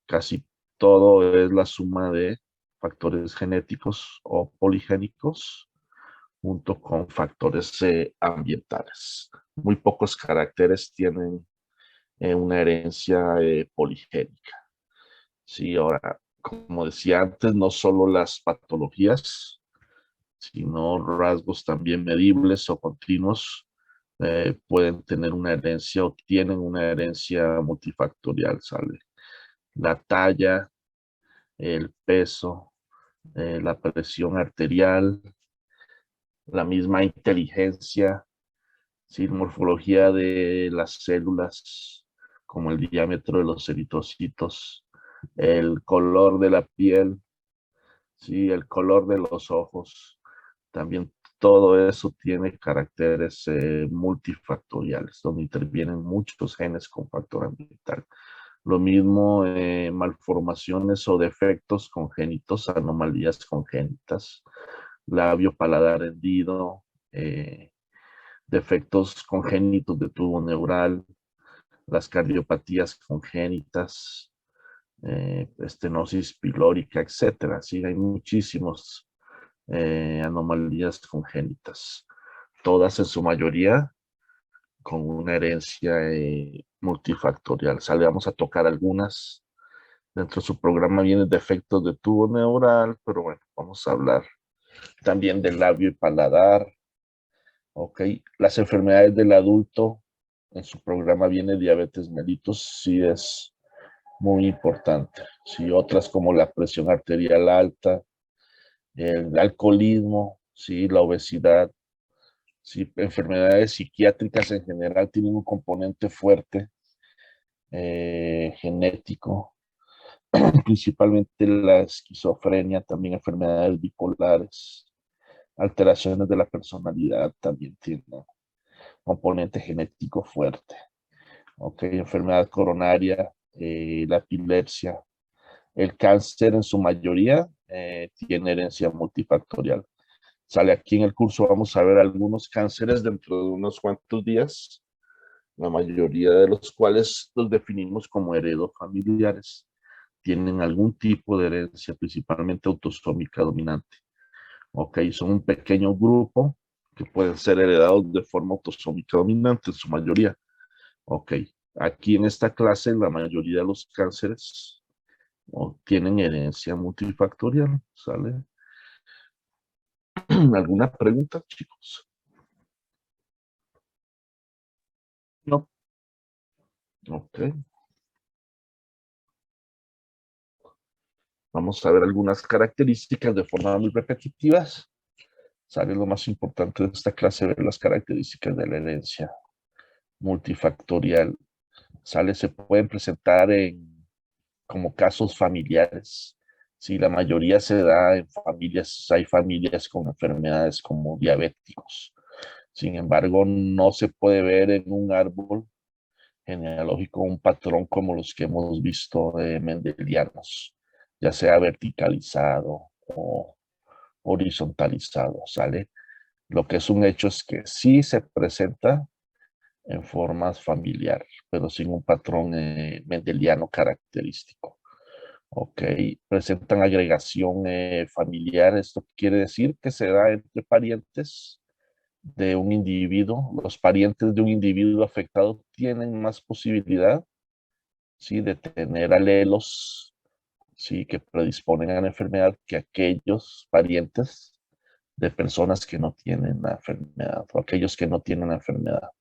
Casi todo es la suma de factores genéticos o poligénicos junto con factores ambientales. Muy pocos caracteres tienen una herencia poligénica. Sí, ahora, como decía antes, no solo las patologías, sino rasgos también medibles o continuos pueden tener una herencia o tienen una herencia multifactorial, ¿sale? La talla, el peso, la presión arterial, la misma inteligencia, ¿sí? Morfología de las células, como el diámetro de los eritrocitos, el color de la piel, ¿sí? El color de los ojos, también todo eso tiene caracteres multifactoriales, donde intervienen muchos genes con factor ambiental. Lo mismo, malformaciones o defectos congénitos, anomalías congénitas, labio paladar hendido, defectos congénitos de tubo neural, las cardiopatías congénitas, estenosis pilórica, etcétera. Sí, hay muchísimos anomalías congénitas, todas en su mayoría con una herencia multifactorial. Sale, vamos a tocar algunas. Dentro de su programa vienen defectos de tubo neural, pero bueno, vamos a hablar también del labio y paladar. Ok, las enfermedades del adulto, en su programa viene diabetes mellitus, sí es muy importante. Sí, otras como la presión arterial alta, el alcoholismo, sí, la obesidad, sí, enfermedades psiquiátricas en general tienen un componente fuerte genético, principalmente la esquizofrenia, también enfermedades bipolares, alteraciones de la personalidad también tienen componente genético fuerte. Ok, enfermedad coronaria, la epilepsia, el cáncer en su mayoría tiene herencia multifactorial. Sale aquí en el curso, vamos a ver algunos cánceres dentro de unos cuantos días, la mayoría de los cuales los definimos como heredofamiliares. Tienen algún tipo de herencia, principalmente autosómica dominante. Ok, son un pequeño grupo que pueden ser heredados de forma autosómica dominante en su mayoría. Ok, aquí en esta clase la mayoría de los cánceres tienen herencia multifactorial, ¿sale? ¿Alguna pregunta, chicos? No. Ok, vamos a ver algunas características de forma muy repetitivas. Sale lo más importante de esta clase, ver las características de la herencia multifactorial. Sale, se pueden presentar como casos familiares. Sí, la mayoría se da en familias, hay familias con enfermedades como diabéticos. Sin embargo, no se puede ver en un árbol genealógico un patrón como los que hemos visto de mendelianos, ya sea verticalizado o horizontalizado, ¿sale? Lo que es un hecho es que sí se presenta en formas familiar, pero sin un patrón mendeliano característico. Ok, presentan agregación familiar. Esto quiere decir que se da entre parientes de un individuo. Los parientes de un individuo afectado tienen más posibilidad, ¿sí? De tener alelos, ¿sí? Que predisponen a la enfermedad que aquellos parientes de personas que no tienen la enfermedad o aquellos que no tienen la enfermedad.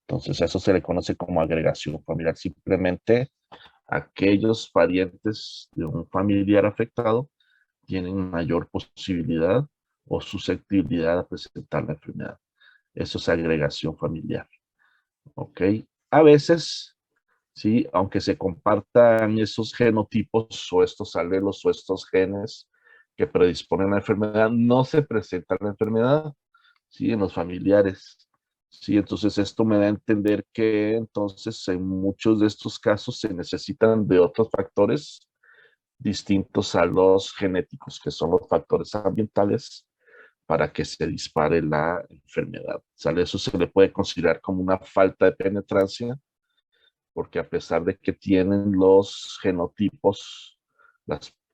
Entonces, eso se le conoce como agregación familiar. Simplemente aquellos parientes de un familiar afectado tienen mayor posibilidad o susceptibilidad a presentar la enfermedad. Eso es agregación familiar. ¿Ok? A veces, sí, aunque se compartan esos genotipos o estos alelos o estos genes que predisponen a la enfermedad, no se presenta la enfermedad, sí, en los familiares. Sí, entonces esto me da a entender que entonces en muchos de estos casos se necesitan de otros factores distintos a los genéticos, que son los factores ambientales, para que se dispare la enfermedad. ¿Sale? Eso se le puede considerar como una falta de penetrancia porque a pesar de que tienen los genotipos,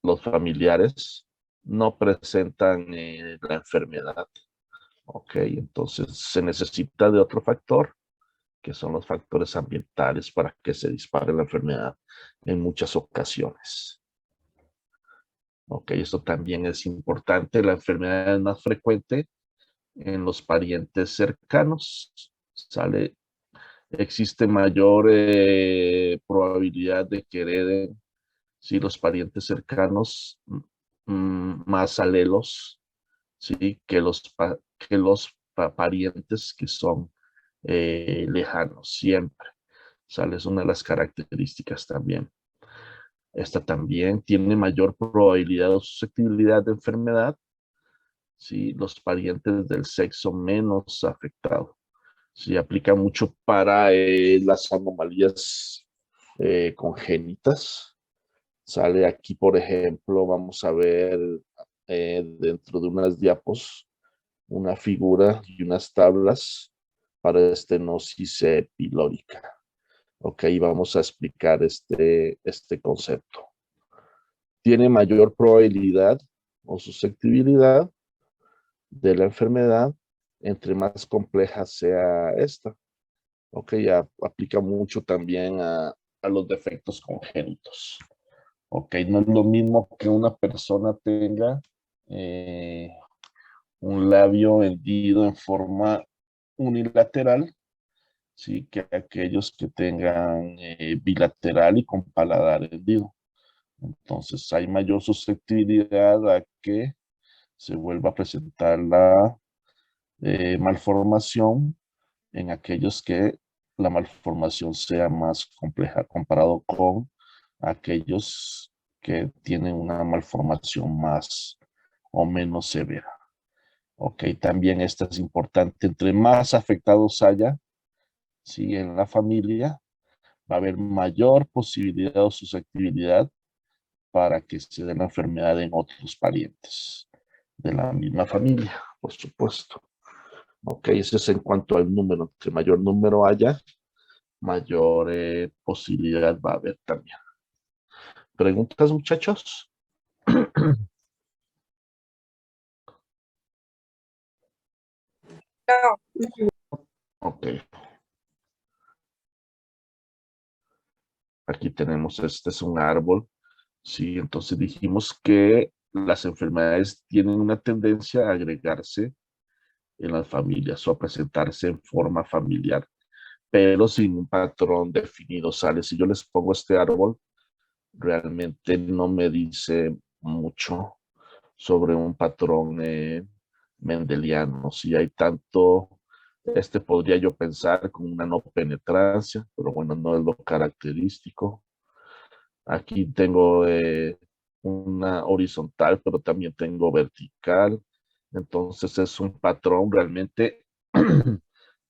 los familiares, no presentan la enfermedad. Ok, entonces se necesita de otro factor, que son los factores ambientales para que se dispare la enfermedad en muchas ocasiones. Ok, esto también es importante. La enfermedad es más frecuente en los parientes cercanos. Sale, existe mayor probabilidad de que hereden si los parientes cercanos más alelos, ¿sí? que los parientes que son lejanos siempre. ¿Sale? Es una de las características también. Esta también tiene mayor probabilidad o susceptibilidad de enfermedad, ¿sí? Los parientes del sexo menos afectado. Sí, aplica mucho para las anomalías congénitas. Sale aquí, por ejemplo, vamos a ver dentro de unas diapos una figura y unas tablas para estenosis pilórica. Ok, vamos a explicar este concepto. Tiene mayor probabilidad o susceptibilidad de la enfermedad entre más compleja sea esta. Ok, aplica mucho también a los defectos congénitos. Ok, no es lo mismo que una persona tenga eh, un labio hendido en forma unilateral, ¿sí? Que aquellos que tengan bilateral y con paladar hendido. Entonces hay mayor susceptibilidad a que se vuelva a presentar la malformación en aquellos que la malformación sea más compleja comparado con aquellos que tienen una malformación más o menos severa. Ok, también esta es importante. Entre más afectados haya, ¿sí? En la familia, va a haber mayor posibilidad o susceptibilidad para que se dé la enfermedad en otros parientes de la misma familia, por supuesto. Ok, eso es en cuanto al número. Entre mayor número haya, mayor posibilidad va a haber también. ¿Preguntas, muchachos? Ok, aquí tenemos, este es un árbol. Sí, entonces dijimos que las enfermedades tienen una tendencia a agregarse en las familias o a presentarse en forma familiar, pero sin un patrón definido. Sale, si yo les pongo este árbol, realmente no me dice mucho sobre un patrón mendeliano. Si hay tanto, podría yo pensar con una no penetrancia, pero bueno, no es lo característico. Aquí tengo una horizontal, pero también tengo vertical. Entonces es un patrón realmente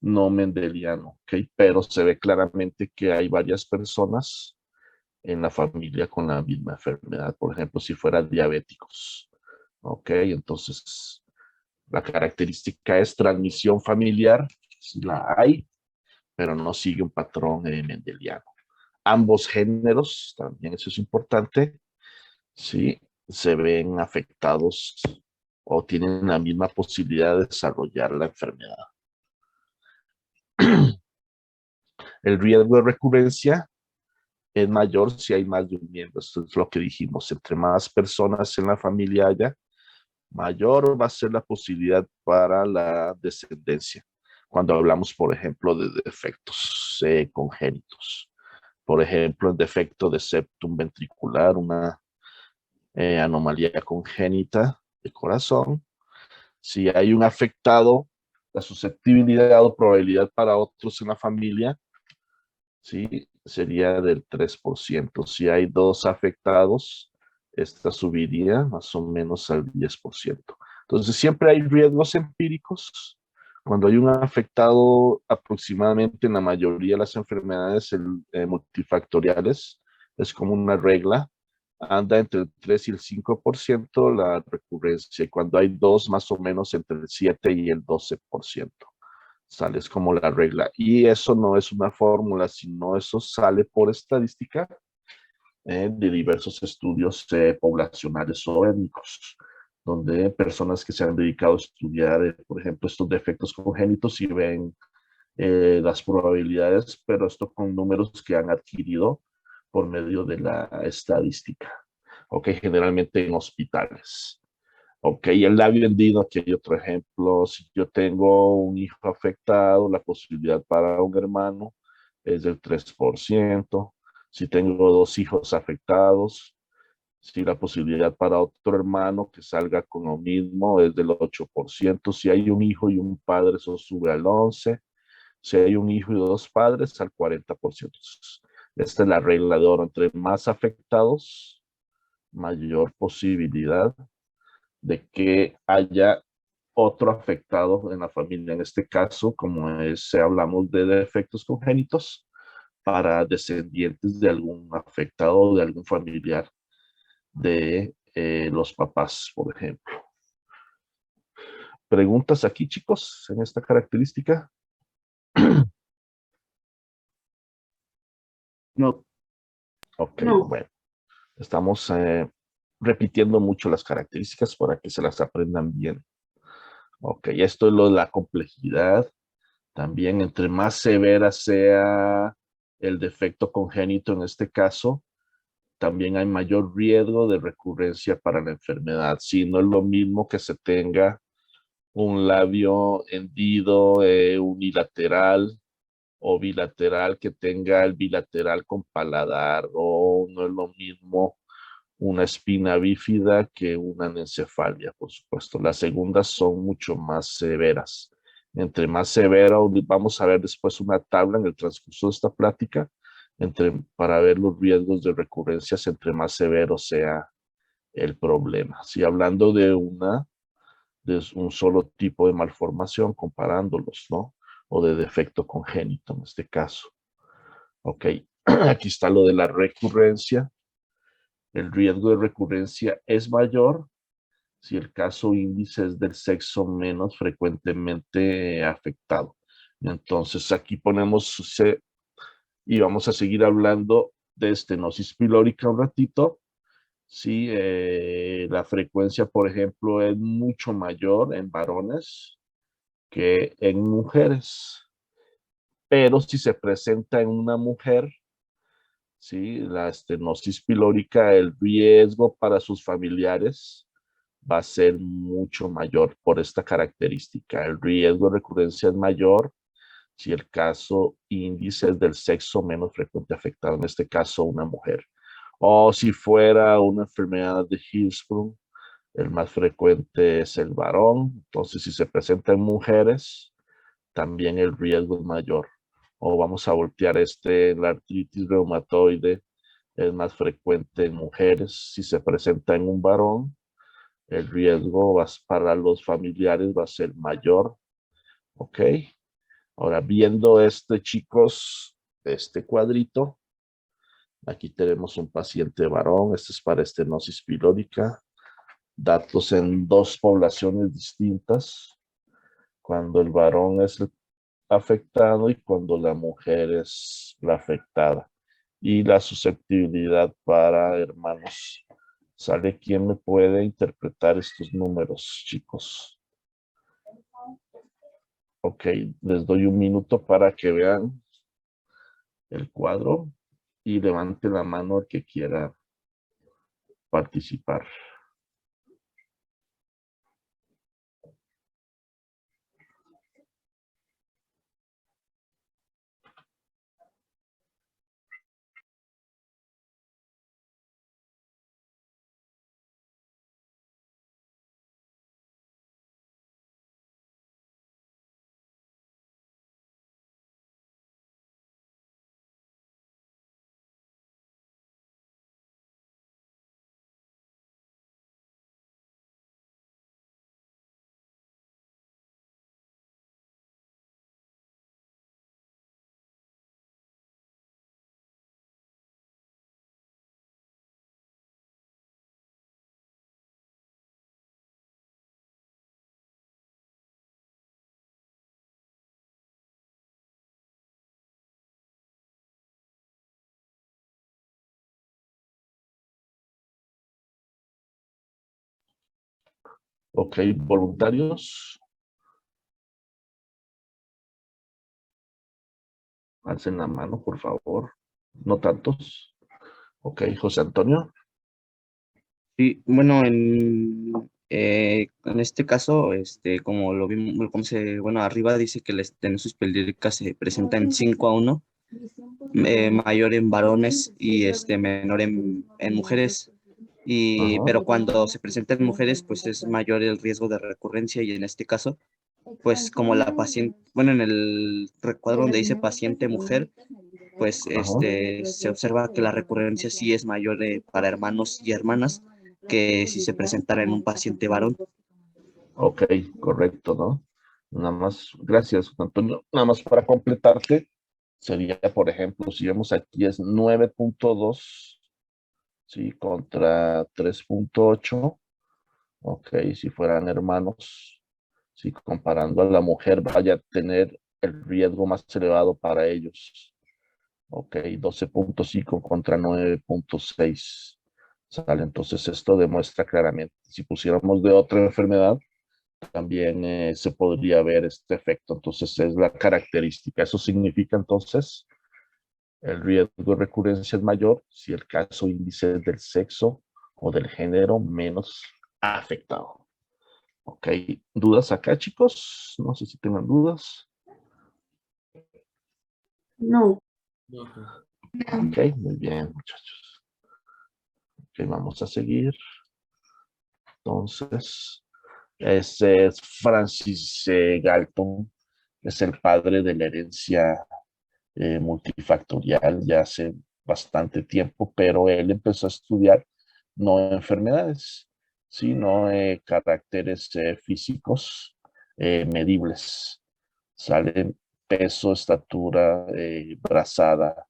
no mendeliano, ¿ok? Pero se ve claramente que hay varias personas en la familia con la misma enfermedad. Por ejemplo, si fueran diabéticos, ¿ok? Entonces la característica es transmisión familiar, si la hay, pero no sigue un patrón mendeliano. Ambos géneros, también eso es importante, sí, se ven afectados o tienen la misma posibilidad de desarrollar la enfermedad. El riesgo de recurrencia es mayor si hay más de un miembro. Esto es lo que dijimos. Entre más personas en la familia haya, mayor va a ser la posibilidad para la descendencia. Cuando hablamos, por ejemplo, de defectos congénitos. Por ejemplo, el defecto de septum ventricular, una anomalía congénita de corazón. Si hay un afectado, la susceptibilidad o probabilidad para otros en la familia, ¿sí? Sería del 3%. Si hay dos afectados, esta subiría más o menos al 10%. Entonces, siempre hay riesgos empíricos. Cuando hay un afectado, aproximadamente en la mayoría de las enfermedades multifactoriales, es como una regla, anda entre el 3 y el 5% la recurrencia. Y cuando hay dos, más o menos entre el 7 y el 12%. Sales como la regla. Y eso no es una fórmula, sino eso sale por estadística de diversos estudios poblacionales o étnicos, donde personas que se han dedicado a estudiar, por ejemplo, estos defectos congénitos y ven las probabilidades, pero esto con números que han adquirido por medio de la estadística, ok, generalmente en hospitales. Ok, el labio hendido, aquí hay otro ejemplo. Si yo tengo un hijo afectado, la posibilidad para un hermano es del 3%. Si tengo dos hijos afectados, si la posibilidad para otro hermano que salga con lo mismo es del 8%. Si hay un hijo y un padre, eso sube al 11%. Si hay un hijo y dos padres, al 40%. Esta es la regla de oro. Entre más afectados, mayor posibilidad de que haya otro afectado en la familia. En este caso, como es, hablamos de defectos congénitos para descendientes de algún afectado o de algún familiar de los papás, por ejemplo. ¿Preguntas aquí, chicos, en esta característica? No. Ok, No. bueno, estamos repitiendo mucho las características para que se las aprendan bien. Ok, esto es lo de la complejidad. También, entre más severa sea el defecto congénito en este caso, también hay mayor riesgo de recurrencia para la enfermedad. Si no es lo mismo que se tenga un labio hendido unilateral o bilateral que tenga el bilateral con paladar, o no es lo mismo una espina bífida que una anencefalia, por supuesto. Las segundas son mucho más severas. Entre más severo, vamos a ver después una tabla en el transcurso de esta plática, para ver los riesgos de recurrencias, entre más severo sea el problema. Si hablando de un solo tipo de malformación, comparándolos, ¿no? O de defecto congénito en este caso. Ok, aquí está lo de la recurrencia. El riesgo de recurrencia es mayor si el caso índice es del sexo menos frecuentemente afectado. Entonces aquí ponemos, y vamos a seguir hablando de estenosis pilórica un ratito. Sí, la frecuencia, por ejemplo, es mucho mayor en varones que en mujeres, pero si se presenta en una mujer, sí, la estenosis pilórica, el riesgo para sus familiares va a ser mucho mayor por esta característica. El riesgo de recurrencia es mayor si el caso índice es del sexo menos frecuente afectado, en este caso una mujer. O si fuera una enfermedad de Hirschsprung, el más frecuente es el varón. Entonces, si se presenta en mujeres, también el riesgo es mayor. O vamos a voltear la artritis reumatoide es más frecuente en mujeres. Si se presenta en un varón, el riesgo para los familiares va a ser mayor. ¿Ok? Ahora, viendo chicos, este cuadrito, aquí tenemos un paciente varón, este es para estenosis pilórica, datos en dos poblaciones distintas, cuando el varón es el afectado y cuando la mujer es la afectada. Y la susceptibilidad para hermanos. ¿Sale quién me puede interpretar estos números, chicos? Ok, les doy un minuto para que vean el cuadro y levante la mano el que quiera participar. Ok, voluntarios. Alcen la mano, por favor. No tantos. Ok, José Antonio. Sí, bueno, en este caso, como lo vimos, bueno, arriba dice que la estenosis pélvica se presenta en 5-1, mayor en varones y menor en mujeres. Ajá. Pero cuando se presenta en mujeres, pues es mayor el riesgo de recurrencia y en este caso, pues como la paciente, bueno, en el recuadro donde dice paciente mujer, pues Ajá. se observa que la recurrencia sí es mayor para hermanos y hermanas que si se presentara en un paciente varón. Ok, correcto, ¿no? Nada más, gracias, Antonio. Nada más para completarte, sería, por ejemplo, si vemos aquí es 9.2, ¿sí? Contra 3.8. Ok, si fueran hermanos, si comparando a la mujer, vaya a tener el riesgo más elevado para ellos. Ok, 12.5 contra 9.6. Sale, entonces esto demuestra claramente, si pusiéramos de otra enfermedad, también se podría ver este efecto. Entonces es la característica. Eso significa entonces el riesgo de recurrencia es mayor si el caso índice es del sexo o del género menos afectado. Ok, ¿dudas acá, chicos? No sé si tengan dudas. No. Ok, muy bien, muchachos. Ok, vamos a seguir. Entonces, ese es Francis Galton, es el padre de la herencia multifactorial ya hace bastante tiempo, pero él empezó a estudiar no enfermedades, sino caracteres físicos medibles. Salen peso, estatura, brazada,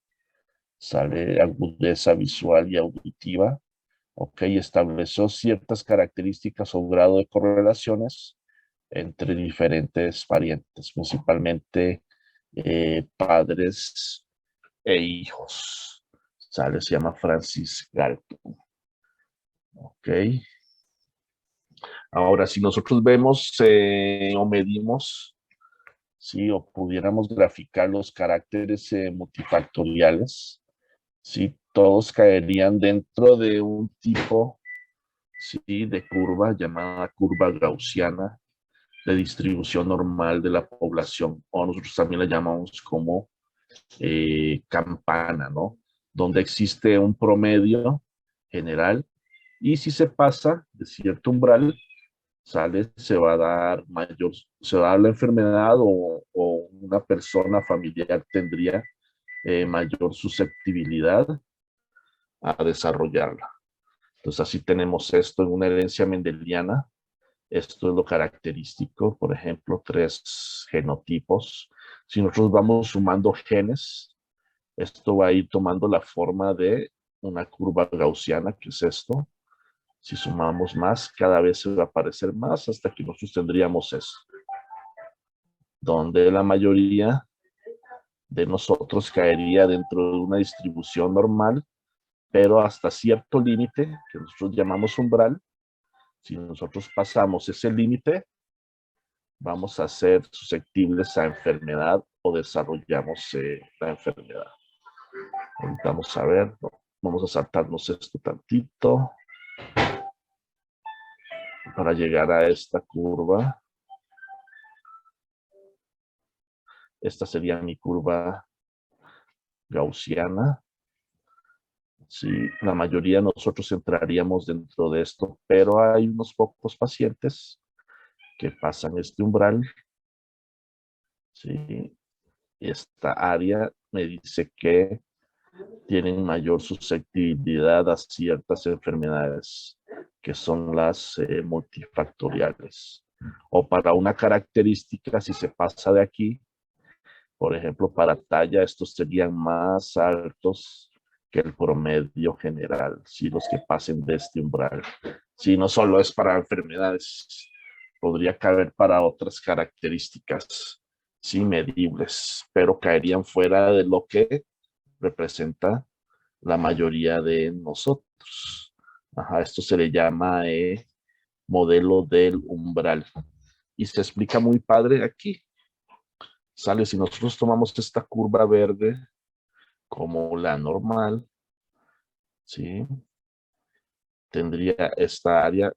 sale agudeza visual y auditiva. Ok, estableció ciertas características o grado de correlaciones entre diferentes parientes, principalmente padres e hijos. Sale, se llama Francis Galton. Ok. Ahora, si nosotros vemos o medimos, sí, o pudiéramos graficar los caracteres multifactoriales, sí, todos caerían dentro de un tipo, sí, de curva llamada curva gaussiana de distribución normal de la población, o nosotros también la llamamos como campana, ¿no? Donde existe un promedio general y si se pasa de cierto umbral, sale, se va a dar la enfermedad o una persona familiar tendría mayor susceptibilidad a desarrollarla. Entonces así tenemos esto en una herencia mendeliana. Esto es lo característico, por ejemplo, 3 genotipos. Si nosotros vamos sumando genes, esto va a ir tomando la forma de una curva gaussiana, que es esto. Si sumamos más, cada vez se va a parecer más hasta que nosotros tendríamos eso, donde la mayoría de nosotros caería dentro de una distribución normal, pero hasta cierto límite, que nosotros llamamos umbral. Si nosotros pasamos ese límite, vamos a ser susceptibles a enfermedad o desarrollamos la enfermedad. Ahorita vamos a ver, no, vamos a saltarnos esto tantito para llegar a esta curva. Esta sería mi curva gaussiana. Sí, la mayoría de nosotros entraríamos dentro de esto, pero hay unos pocos pacientes que pasan este umbral. Sí, esta área me dice que tienen mayor susceptibilidad a ciertas enfermedades que son las multifactoriales. O para una característica, si se pasa de aquí, por ejemplo, para talla, estos serían más altos que el promedio general, si los que pasen de este umbral. Si no solo es para enfermedades, podría caber para otras características, sí, medibles, pero caerían fuera de lo que representa la mayoría de nosotros. Ajá, esto se le llama modelo del umbral. Y se explica muy padre aquí. Sale, si nosotros tomamos esta curva verde como la normal, ¿sí? Tendría esta área,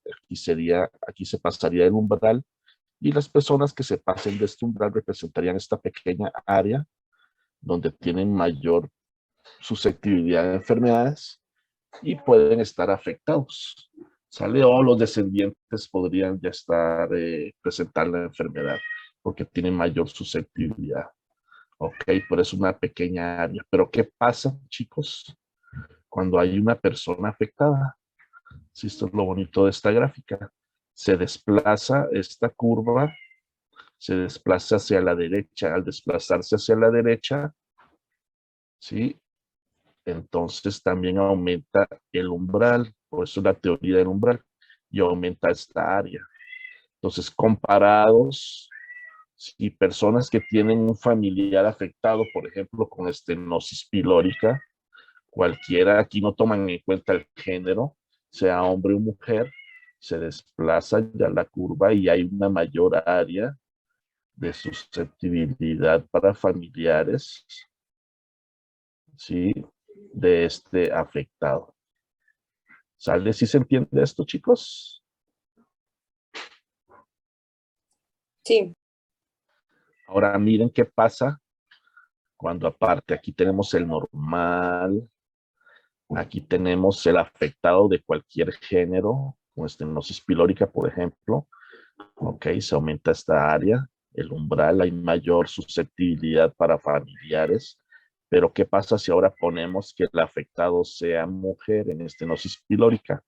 aquí se pasaría el umbral, y las personas que se pasen de este umbral representarían esta pequeña área donde tienen mayor susceptibilidad de enfermedades y pueden estar afectados. ¿Sale? O los descendientes podrían ya estar presentar la enfermedad porque tienen mayor susceptibilidad. Ok, por eso una pequeña área. Pero ¿qué pasa, chicos, cuando hay una persona afectada? Si esto es lo bonito de esta gráfica. Se desplaza esta curva, se desplaza hacia la derecha. Al desplazarse hacia la derecha, ¿sí? Entonces también aumenta el umbral, por eso la teoría del umbral, y aumenta esta área. Entonces, comparados, si personas que tienen un familiar afectado, por ejemplo, con estenosis pilórica, cualquiera, aquí no toman en cuenta el género, sea hombre o mujer, se desplaza ya la curva y hay una mayor área de susceptibilidad para familiares, ¿sí? De este afectado. ¿Sale? ¿Sí se entiende esto, chicos? Sí. Ahora miren qué pasa cuando aparte aquí tenemos el normal, aquí tenemos el afectado de cualquier género, como estenosis pilórica, por ejemplo. Ok, se aumenta esta área, el umbral, hay mayor susceptibilidad para familiares. Pero ¿qué pasa si ahora ponemos que el afectado sea mujer en estenosis pilórica?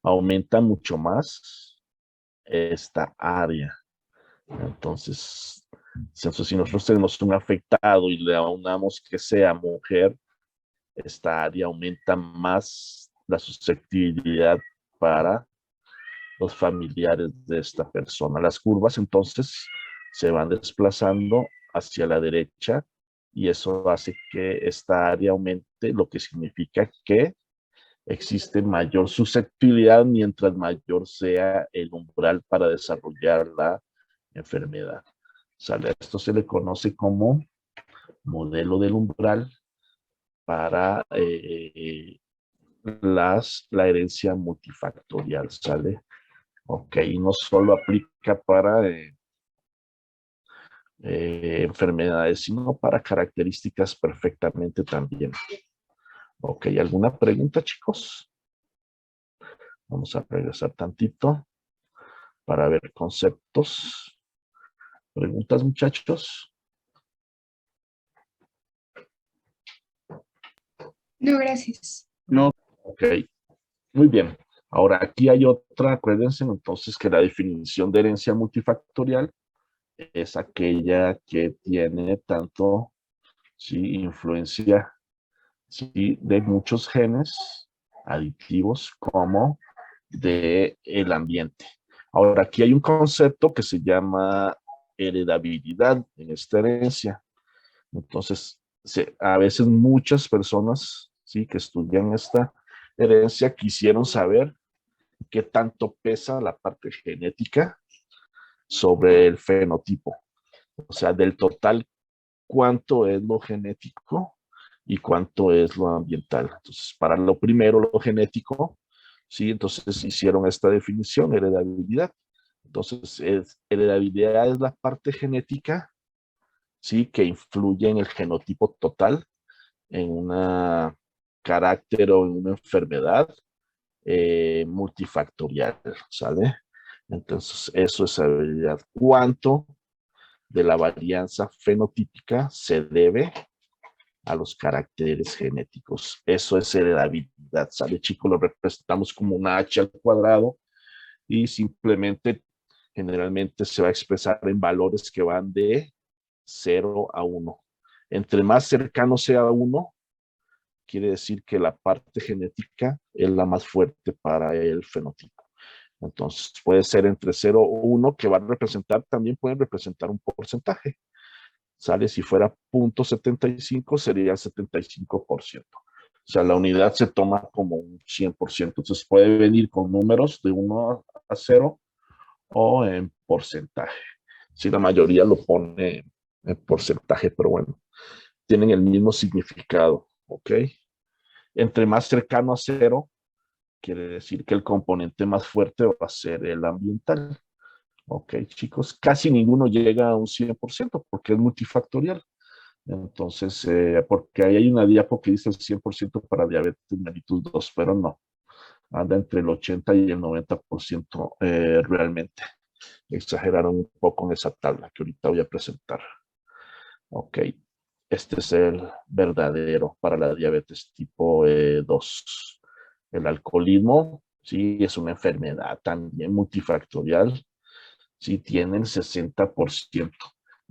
Aumenta mucho más esta área. Entonces, si nosotros tenemos un afectado y le aunamos que sea mujer, esta área aumenta más la susceptibilidad para los familiares de esta persona. Las curvas entonces se van desplazando hacia la derecha y eso hace que esta área aumente, lo que significa que existe mayor susceptibilidad mientras mayor sea el umbral para desarrollar la enfermedad. ¿Sale? Esto se le conoce como modelo del umbral para la herencia multifactorial, ¿sale? Ok, no solo aplica para enfermedades, sino para características perfectamente también. Ok, ¿alguna pregunta, chicos? Vamos a regresar tantito para ver conceptos. ¿Preguntas, muchachos? No, gracias. No, Ok, muy bien. Ahora, aquí hay otra, acuérdense entonces que la definición de herencia multifactorial es aquella que tiene tanto, sí, influencia, sí, de muchos genes aditivos como de el ambiente. Ahora, aquí hay un concepto que se llama heredabilidad en esta herencia. Entonces, a veces muchas personas, sí, que estudian esta herencia quisieron saber qué tanto pesa la parte genética sobre el fenotipo. O sea, del total, cuánto es lo genético y cuánto es lo ambiental. Entonces, para lo primero, lo genético, sí, entonces hicieron esta definición, heredabilidad. Entonces, heredabilidad es la parte genética, sí, que influye en el genotipo total, en un carácter o en una enfermedad multifactorial, ¿sale? Entonces, eso es heredabilidad. ¿Cuánto de la varianza fenotípica se debe a los caracteres genéticos? Eso es heredabilidad, ¿sale, chicos? Lo representamos como una h al cuadrado y simplemente generalmente se va a expresar en valores que van de 0 a 1. Entre más cercano sea a 1, quiere decir que la parte genética es la más fuerte para el fenotipo. Entonces puede ser entre 0 o 1, que va a representar, también pueden representar un porcentaje. ¿Sale? Si fuera 0.75 sería el 75%. sea, la unidad se toma como un 100%. Entonces puede venir con números de 1 a 0 o en porcentaje. Sí, la mayoría lo pone en porcentaje, pero bueno, tienen el mismo significado, ¿ok? Entre más cercano a 0, quiere decir que el componente más fuerte va a ser el ambiental. Ok, chicos, casi ninguno llega a un 100% porque es multifactorial. Entonces, porque ahí hay una diapo que dice el 100% para diabetes mellitus 2, pero no, anda entre el 80 y el 90% realmente. Exageraron un poco en esa tabla que ahorita voy a presentar. Ok, este es el verdadero para la diabetes tipo 2. El alcoholismo, sí, es una enfermedad también multifactorial. Sí, tiene el 60%.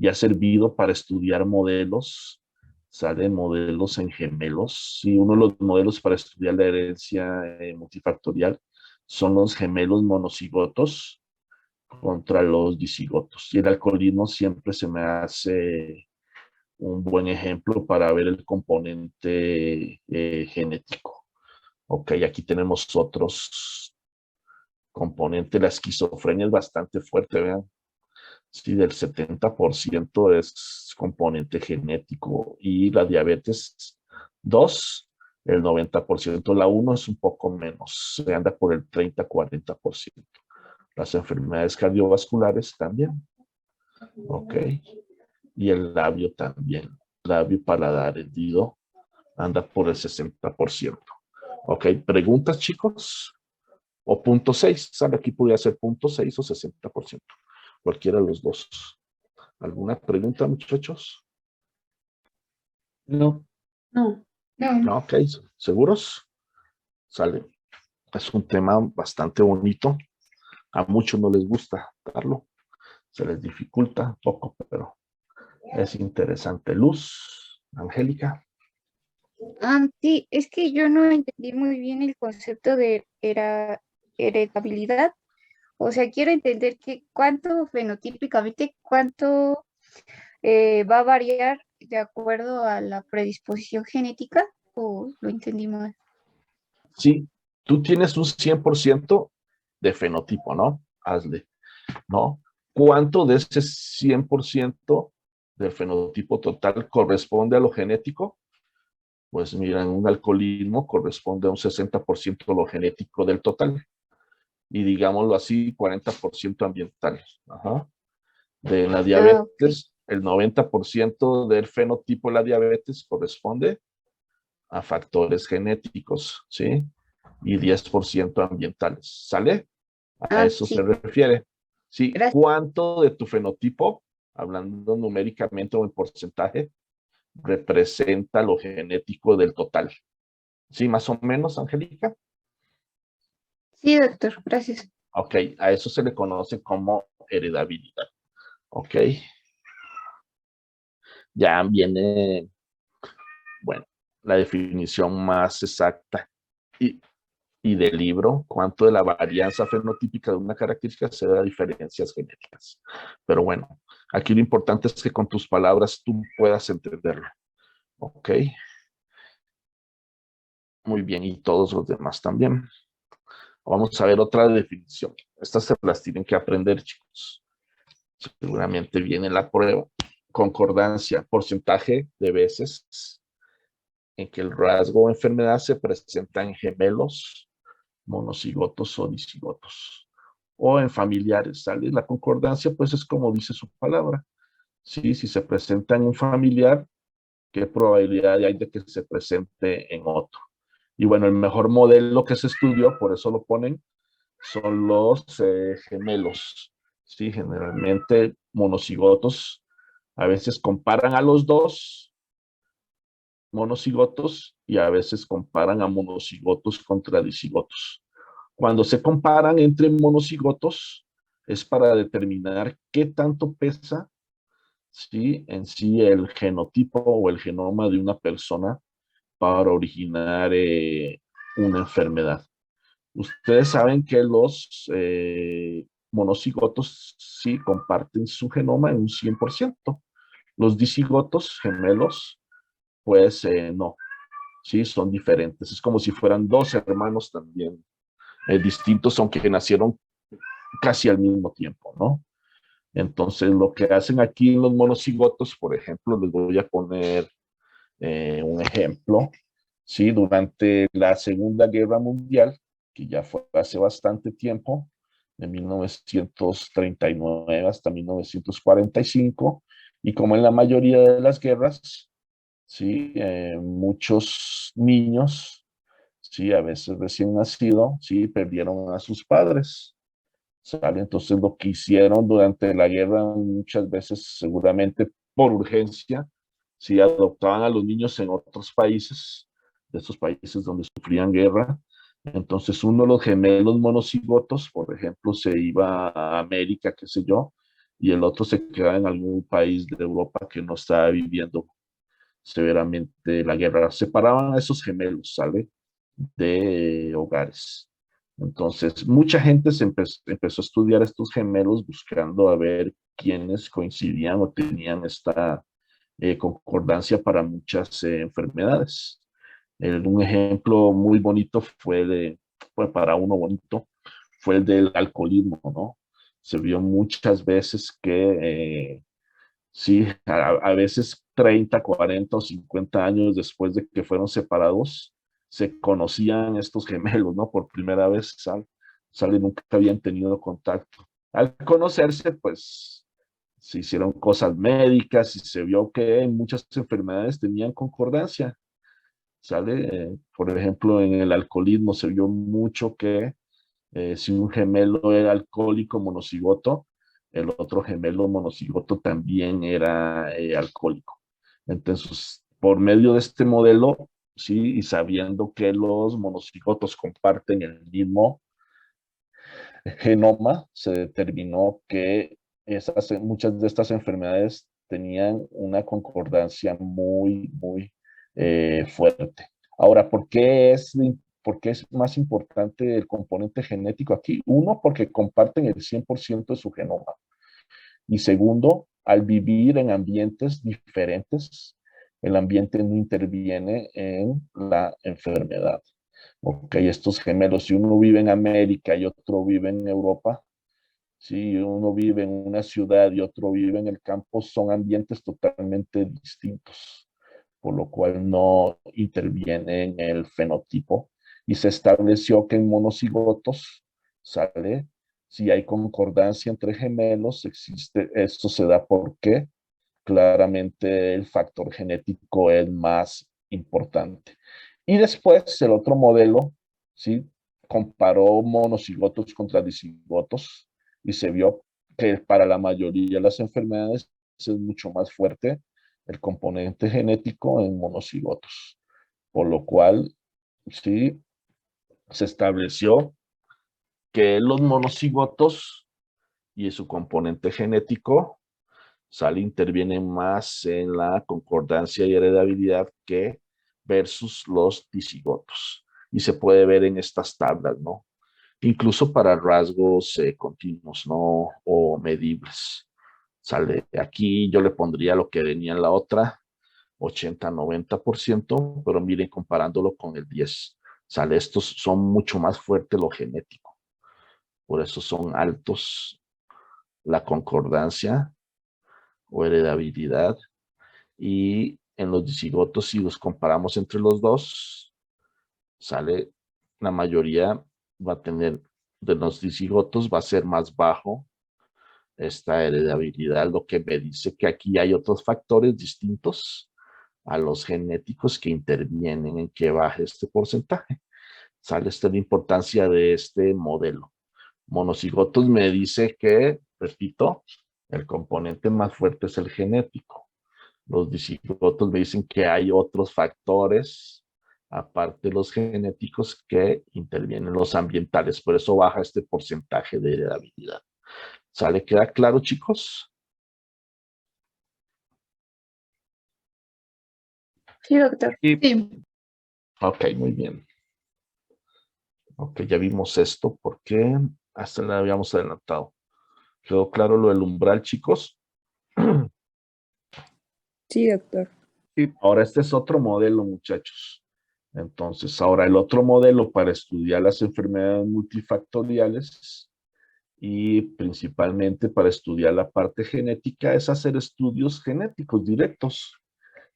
Y ha servido para estudiar modelos. Salen modelos en gemelos. Sí, uno de los modelos para estudiar la herencia multifactorial son los gemelos monocigotos contra los dicigotos. Y el alcoholismo siempre se me hace un buen ejemplo para ver el componente genético. Ok, aquí tenemos otros componentes. La esquizofrenia es bastante fuerte, vean. Sí, del 70% es componente genético y la diabetes 2, el 90%. La uno es un poco menos, se anda por el 30-40%. Las enfermedades cardiovasculares también, ok. Y el labio también, labio paladar hendido, anda por el 60%. Ok, preguntas, chicos. O punto 6, sale aquí podría ser punto 6 o 60%, cualquiera de los dos. ¿Alguna pregunta, muchachos? No. No. No. Ok, ¿seguros? Sale. Es un tema bastante bonito. A muchos no les gusta darlo. Se les dificulta un poco, pero es interesante. Luz, Angélica. Sí, es que yo no entendí muy bien el concepto de heredabilidad. O sea, quiero entender que cuánto fenotípicamente, cuánto va a variar de acuerdo a la predisposición genética, o lo entendí mal. Sí, tú tienes un 100% de fenotipo, ¿no? Hazle, ¿no? ¿Cuánto de ese 100% del fenotipo total corresponde a lo genético? Pues mira, en un alcoholismo corresponde a un 60% de lo genético del total. Y digámoslo así, 40% ambiental. Ajá. De la Ok. diabetes, el 90% del fenotipo de la diabetes corresponde a factores genéticos, ¿sí? Y 10% ambientales. ¿Sale? A eso se Sí, refiere. ¿Sí? gracias. ¿Cuánto de tu fenotipo, hablando numéricamente o en porcentaje, representa lo genético del total? ¿Sí, más o menos, Angélica? Sí, doctor, gracias. Ok, a eso se le conoce como heredabilidad. Ok, ya viene, bueno, la definición más exacta y, y del libro, cuánto de la varianza fenotípica de una característica se da a diferencias genéticas. Pero bueno, aquí lo importante es que con tus palabras tú puedas entenderlo. Ok, muy bien, y todos los demás también. Vamos a ver otra definición. Estas se las tienen que aprender, chicos. Seguramente viene la prueba. Concordancia, porcentaje de veces en que el rasgo o enfermedad se presenta en gemelos, monocigotos o dicigotos. O en familiares, ¿sale? La concordancia, pues es como dice su palabra. Sí, si se presenta en un familiar, ¿qué probabilidad hay de que se presente en otro? Y bueno, el mejor modelo que se estudió, por eso lo ponen, son los gemelos. Sí, generalmente monocigotos. A veces comparan a los dos monocigotos y a veces comparan a monocigotos contra dicigotos. Cuando se comparan entre monocigotos es para determinar qué tanto pesa, ¿sí?, en sí el genotipo o el genoma de una persona para originar una enfermedad. Ustedes saben que los monocigotos sí comparten su genoma en un 100%. Los dicigotos gemelos, pues no. ¿sí? Son diferentes. Es como si fueran dos hermanos también distintos, aunque nacieron casi al mismo tiempo, ¿no? Entonces, lo que hacen aquí en los monocigotos, por ejemplo, les voy a poner un ejemplo, ¿sí? Durante la Segunda Guerra Mundial, que ya fue hace bastante tiempo, de 1939 hasta 1945, y como en la mayoría de las guerras, ¿sí? Muchos niños, ¿sí? A veces recién nacidos, ¿sí? Perdieron a sus padres, ¿sale? Entonces lo que hicieron durante la guerra muchas veces, seguramente por urgencia, si adoptaban a los niños en otros países, de estos países donde sufrían guerra, entonces uno de los gemelos monocigotos, por ejemplo, se iba a América, qué sé yo, y el otro se quedaba en algún país de Europa que no estaba viviendo severamente la guerra. Separaban a esos gemelos, ¿sale? De hogares. Entonces, mucha gente empezó a estudiar estos gemelos buscando a ver quiénes coincidían o tenían esta concordancia para muchas enfermedades. Un ejemplo muy bonito pues para uno bonito, fue el del alcoholismo, ¿no? Se vio muchas veces que sí, a veces 30, 40 o 50 años después de que fueron separados, se conocían estos gemelos, ¿no? Por primera vez, sale nunca habían tenido contacto. Al conocerse, pues se hicieron cosas médicas y se vio que en muchas enfermedades tenían concordancia, ¿sale? Por ejemplo, en el alcoholismo se vio mucho que si un gemelo era alcohólico monocigoto, el otro gemelo monocigoto también era alcohólico. Entonces, por medio de este modelo, sí, y sabiendo que los monocigotos comparten el mismo genoma, se determinó que muchas de estas enfermedades tenían una concordancia muy, muy fuerte. Ahora, ¿por qué es más importante el componente genético aquí? Uno, porque comparten el 100% de su genoma. Y segundo, al vivir en ambientes diferentes, el ambiente no interviene en la enfermedad. Ok, estos gemelos, si uno vive en América y otro vive en Europa, si uno vive en una ciudad y otro vive en el campo, son ambientes totalmente distintos, por lo cual no interviene en el fenotipo. Y se estableció que en monocigotos, ¿sale? Si hay concordancia entre gemelos, existe, esto se da porque claramente el factor genético es más importante. Y después el otro modelo, ¿sí? Comparó monocigotos contra dicigotos y se vio que para la mayoría de las enfermedades es mucho más fuerte el componente genético en monocigotos. Por lo cual, sí, se estableció que los monocigotos y su componente genético interviene más en la concordancia y heredabilidad que versus los dicigotos. Y se puede ver en estas tablas, ¿no? Incluso para rasgos continuos, ¿no? O medibles. Sale aquí, yo le pondría lo que venía en la otra, 80-90%, pero miren, comparándolo con el 10. Sale, estos son mucho más fuertes lo genético. Por eso son altos la concordancia o heredabilidad. Y en los dicigotos, si los comparamos entre los dos, sale la mayoría va a tener de los dicigotos, va a ser más bajo esta heredabilidad, lo que me dice que aquí hay otros factores distintos a los genéticos que intervienen en que baje este porcentaje. Sale esta la importancia de este modelo. Monocigotos me dice que, repito, el componente más fuerte es el genético. Los dicigotos me dicen que hay otros factores, aparte de los genéticos, que intervienen los ambientales. Por eso baja este porcentaje de heredabilidad. ¿Sale? ¿Queda claro, chicos? Sí, doctor. Sí. Ok, muy bien. Ok, ya vimos esto porque hasta le habíamos adelantado. ¿Quedó claro lo del umbral, chicos? Sí, doctor. Ahora, este es otro modelo, muchachos. Entonces, ahora el otro modelo para estudiar las enfermedades multifactoriales y principalmente para estudiar la parte genética es hacer estudios genéticos directos.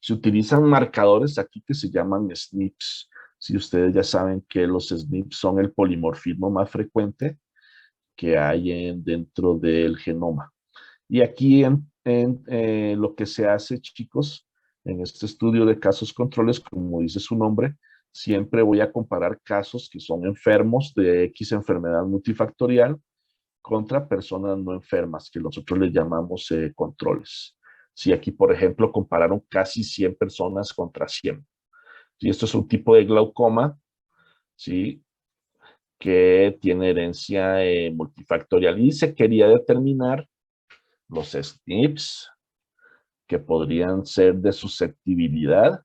Se utilizan marcadores aquí que se llaman SNPs. Si ustedes ya saben que los SNPs son el polimorfismo más frecuente que hay dentro del genoma. Y aquí lo que se hace, chicos, en este estudio de casos controles, como dice su nombre, siempre voy a comparar casos que son enfermos de X enfermedad multifactorial contra personas no enfermas, que nosotros les llamamos controles. Si aquí, por ejemplo, compararon casi 100 personas contra 100. Si esto es un tipo de glaucoma, ¿sí? Que tiene herencia multifactorial y se quería determinar los SNPs que podrían ser de susceptibilidad,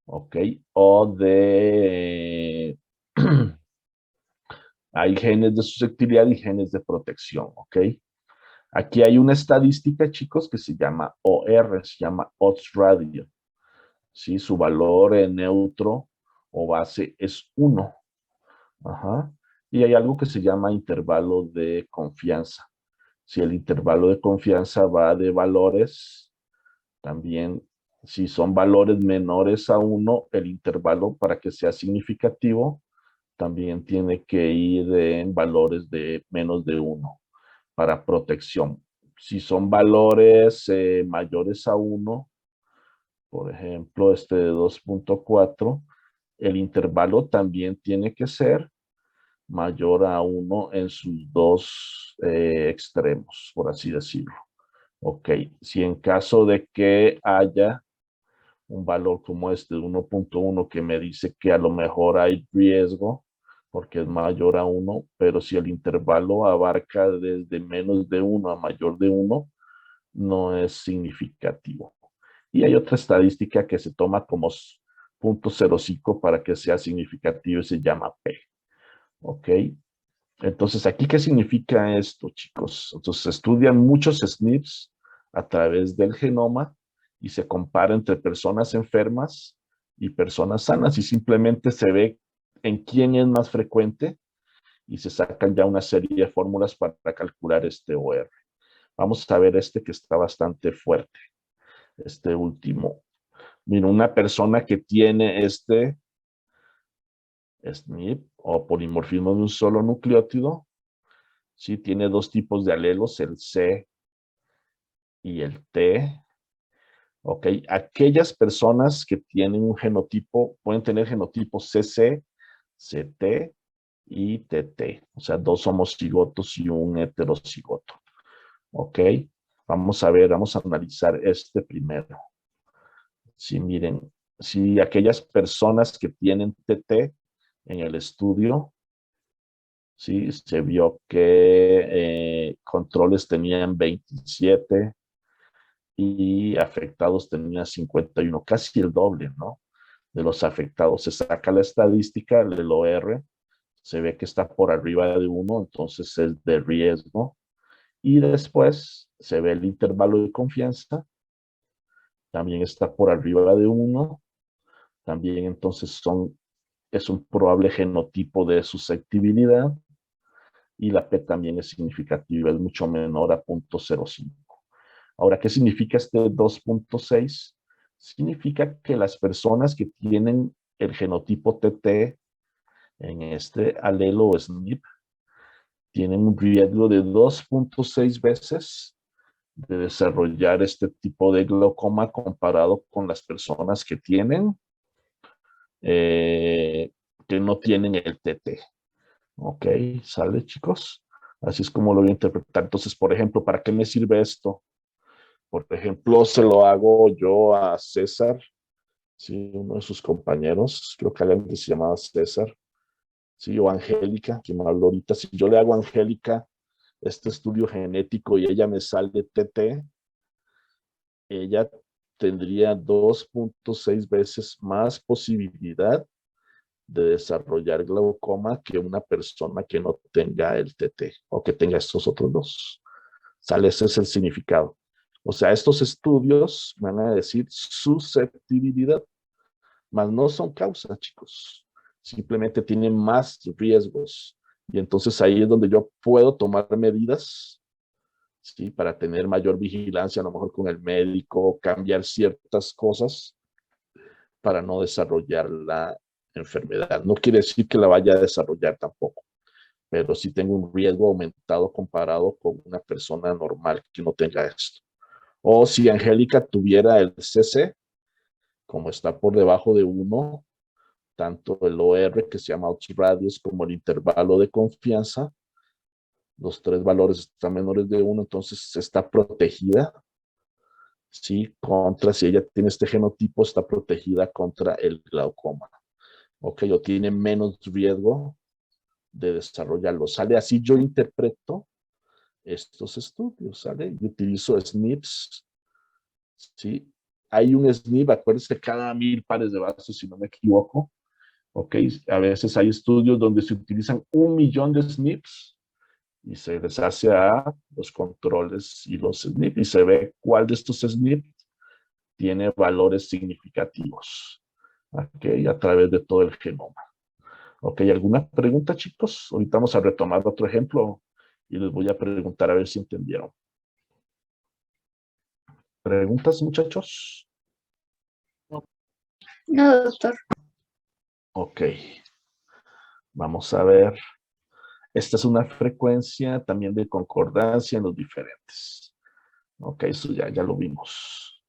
¿ok? O de... hay genes de susceptibilidad y genes de protección, ¿ok? Aquí hay una estadística, chicos, que se llama OR, se llama odds radio, ¿sí? Su valor neutro o base es 1. Ajá. Y hay algo que se llama intervalo de confianza. Si el intervalo de confianza va de valores, también si son valores menores a 1, el intervalo para que sea significativo también tiene que ir en valores de menos de 1 para protección. Si son valores mayores a 1, por ejemplo, este de 2.4, el intervalo también tiene que ser mayor a 1 en sus dos extremos, por así decirlo. Ok, si en caso de que haya un valor como este de 1.1 que me dice que a lo mejor hay riesgo porque es mayor a 1, pero si el intervalo abarca desde menos de 1 a mayor de 1, no es significativo. Y hay otra estadística que se toma como 0.05 para que sea significativo y se llama P. ¿Ok? Entonces, ¿aquí qué significa esto, chicos? Entonces, estudian muchos SNPs a través del genoma y se compara entre personas enfermas y personas sanas y simplemente se ve en quién es más frecuente y se sacan ya una serie de fórmulas para calcular este OR. Vamos a ver este que está bastante fuerte, este último. Mira, una persona que tiene este SNP o polimorfismo de un solo nucleótido, sí, tiene dos tipos de alelos, el C y el T. Ok, aquellas personas que tienen un genotipo, pueden tener genotipos CC, CT y TT, o sea, dos homocigotos y un heterocigoto. Ok, vamos a ver, vamos a analizar este primero. Sí, miren, si aquellas personas que tienen TT en el estudio, sí, se vio que controles tenían 27 y afectados tenían 51, casi el doble, ¿no? De los afectados. Se saca la estadística, el OR, se ve que está por arriba de 1, entonces es de riesgo. Y después se ve el intervalo de confianza, también está por arriba de 1, también entonces es un probable genotipo de susceptibilidad y la P también es significativa, es mucho menor a 0.05. Ahora, ¿qué significa este 2.6? Significa que las personas que tienen el genotipo TT en este alelo o SNP tienen un riesgo de 2.6 veces de desarrollar este tipo de glaucoma comparado con las personas que tienen, que no tienen el TT. Ok, ¿sale, chicos? Así es como lo voy a interpretar. Entonces, por ejemplo, ¿para qué me sirve esto? Por ejemplo, se lo hago yo a César, sí, uno de sus compañeros, creo que alguien que se llamaba César, sí, o Angélica, que me habló ahorita. Si yo le hago a Angélica este estudio genético y ella me sale TT, ella tendría 2.6 veces más posibilidad de desarrollar glaucoma que una persona que no tenga el TT o que tenga estos otros dos. ¿Sale? Ese es el significado. O sea, estos estudios van a decir susceptibilidad. mas no son causa, chicos. Simplemente tienen más riesgos. Y entonces ahí es donde yo puedo tomar medidas, ¿sí? Para tener mayor vigilancia, a lo mejor con el médico, cambiar ciertas cosas para no desarrollar la enfermedad. No quiere decir que la vaya a desarrollar tampoco, pero sí tengo un riesgo aumentado comparado con una persona normal que no tenga esto. O si Angélica tuviera el CC, como está por debajo de 1, tanto el OR, que se llama odds radius, como el intervalo de confianza, los 3 valores están menores de 1, entonces está protegida, ¿sí? Si ella tiene este genotipo, está protegida contra el glaucoma, ¿ok? O tiene menos riesgo de desarrollarlo. Sale así, yo interpreto estos estudios, ¿sale? Yo utilizo SNPs, ¿sí? Hay un SNP, acuérdense, cada 1000 pares de vasos, si no me equivoco, ¿ok? A veces hay estudios donde se utilizan 1.000.000 de SNPs y se les hace a los controles y los SNP y se ve cuál de estos SNP tiene valores significativos, ¿ok? A través de todo el genoma. ¿Ok? ¿Alguna pregunta, chicos? Ahorita vamos a retomar otro ejemplo y les voy a preguntar a ver si entendieron. ¿Preguntas, muchachos? No, doctor. Ok. Vamos a ver. Esta es una frecuencia también de concordancia en los diferentes. Ok, eso ya lo vimos.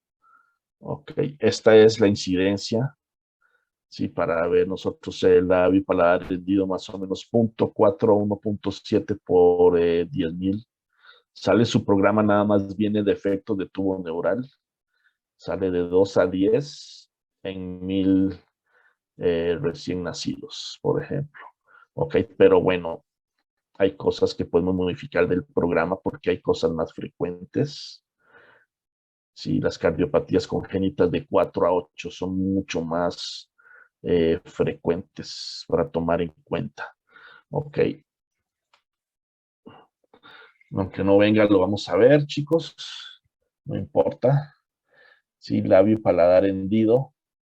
Ok, esta es la incidencia. Sí, para ver nosotros el labio paladar hendido más o menos 0.41, 0.7 por 10.000. Sale su programa, nada más viene de efectos de tubo neural. Sale de 2 a 10 en 1000 recién nacidos, por ejemplo. Ok, pero bueno, hay cosas que podemos modificar del programa porque hay cosas más frecuentes. Sí, las cardiopatías congénitas de 4 a 8 son mucho más frecuentes para tomar en cuenta. Ok. Aunque no venga, lo vamos a ver, chicos. No importa. Sí, labio y paladar hendido.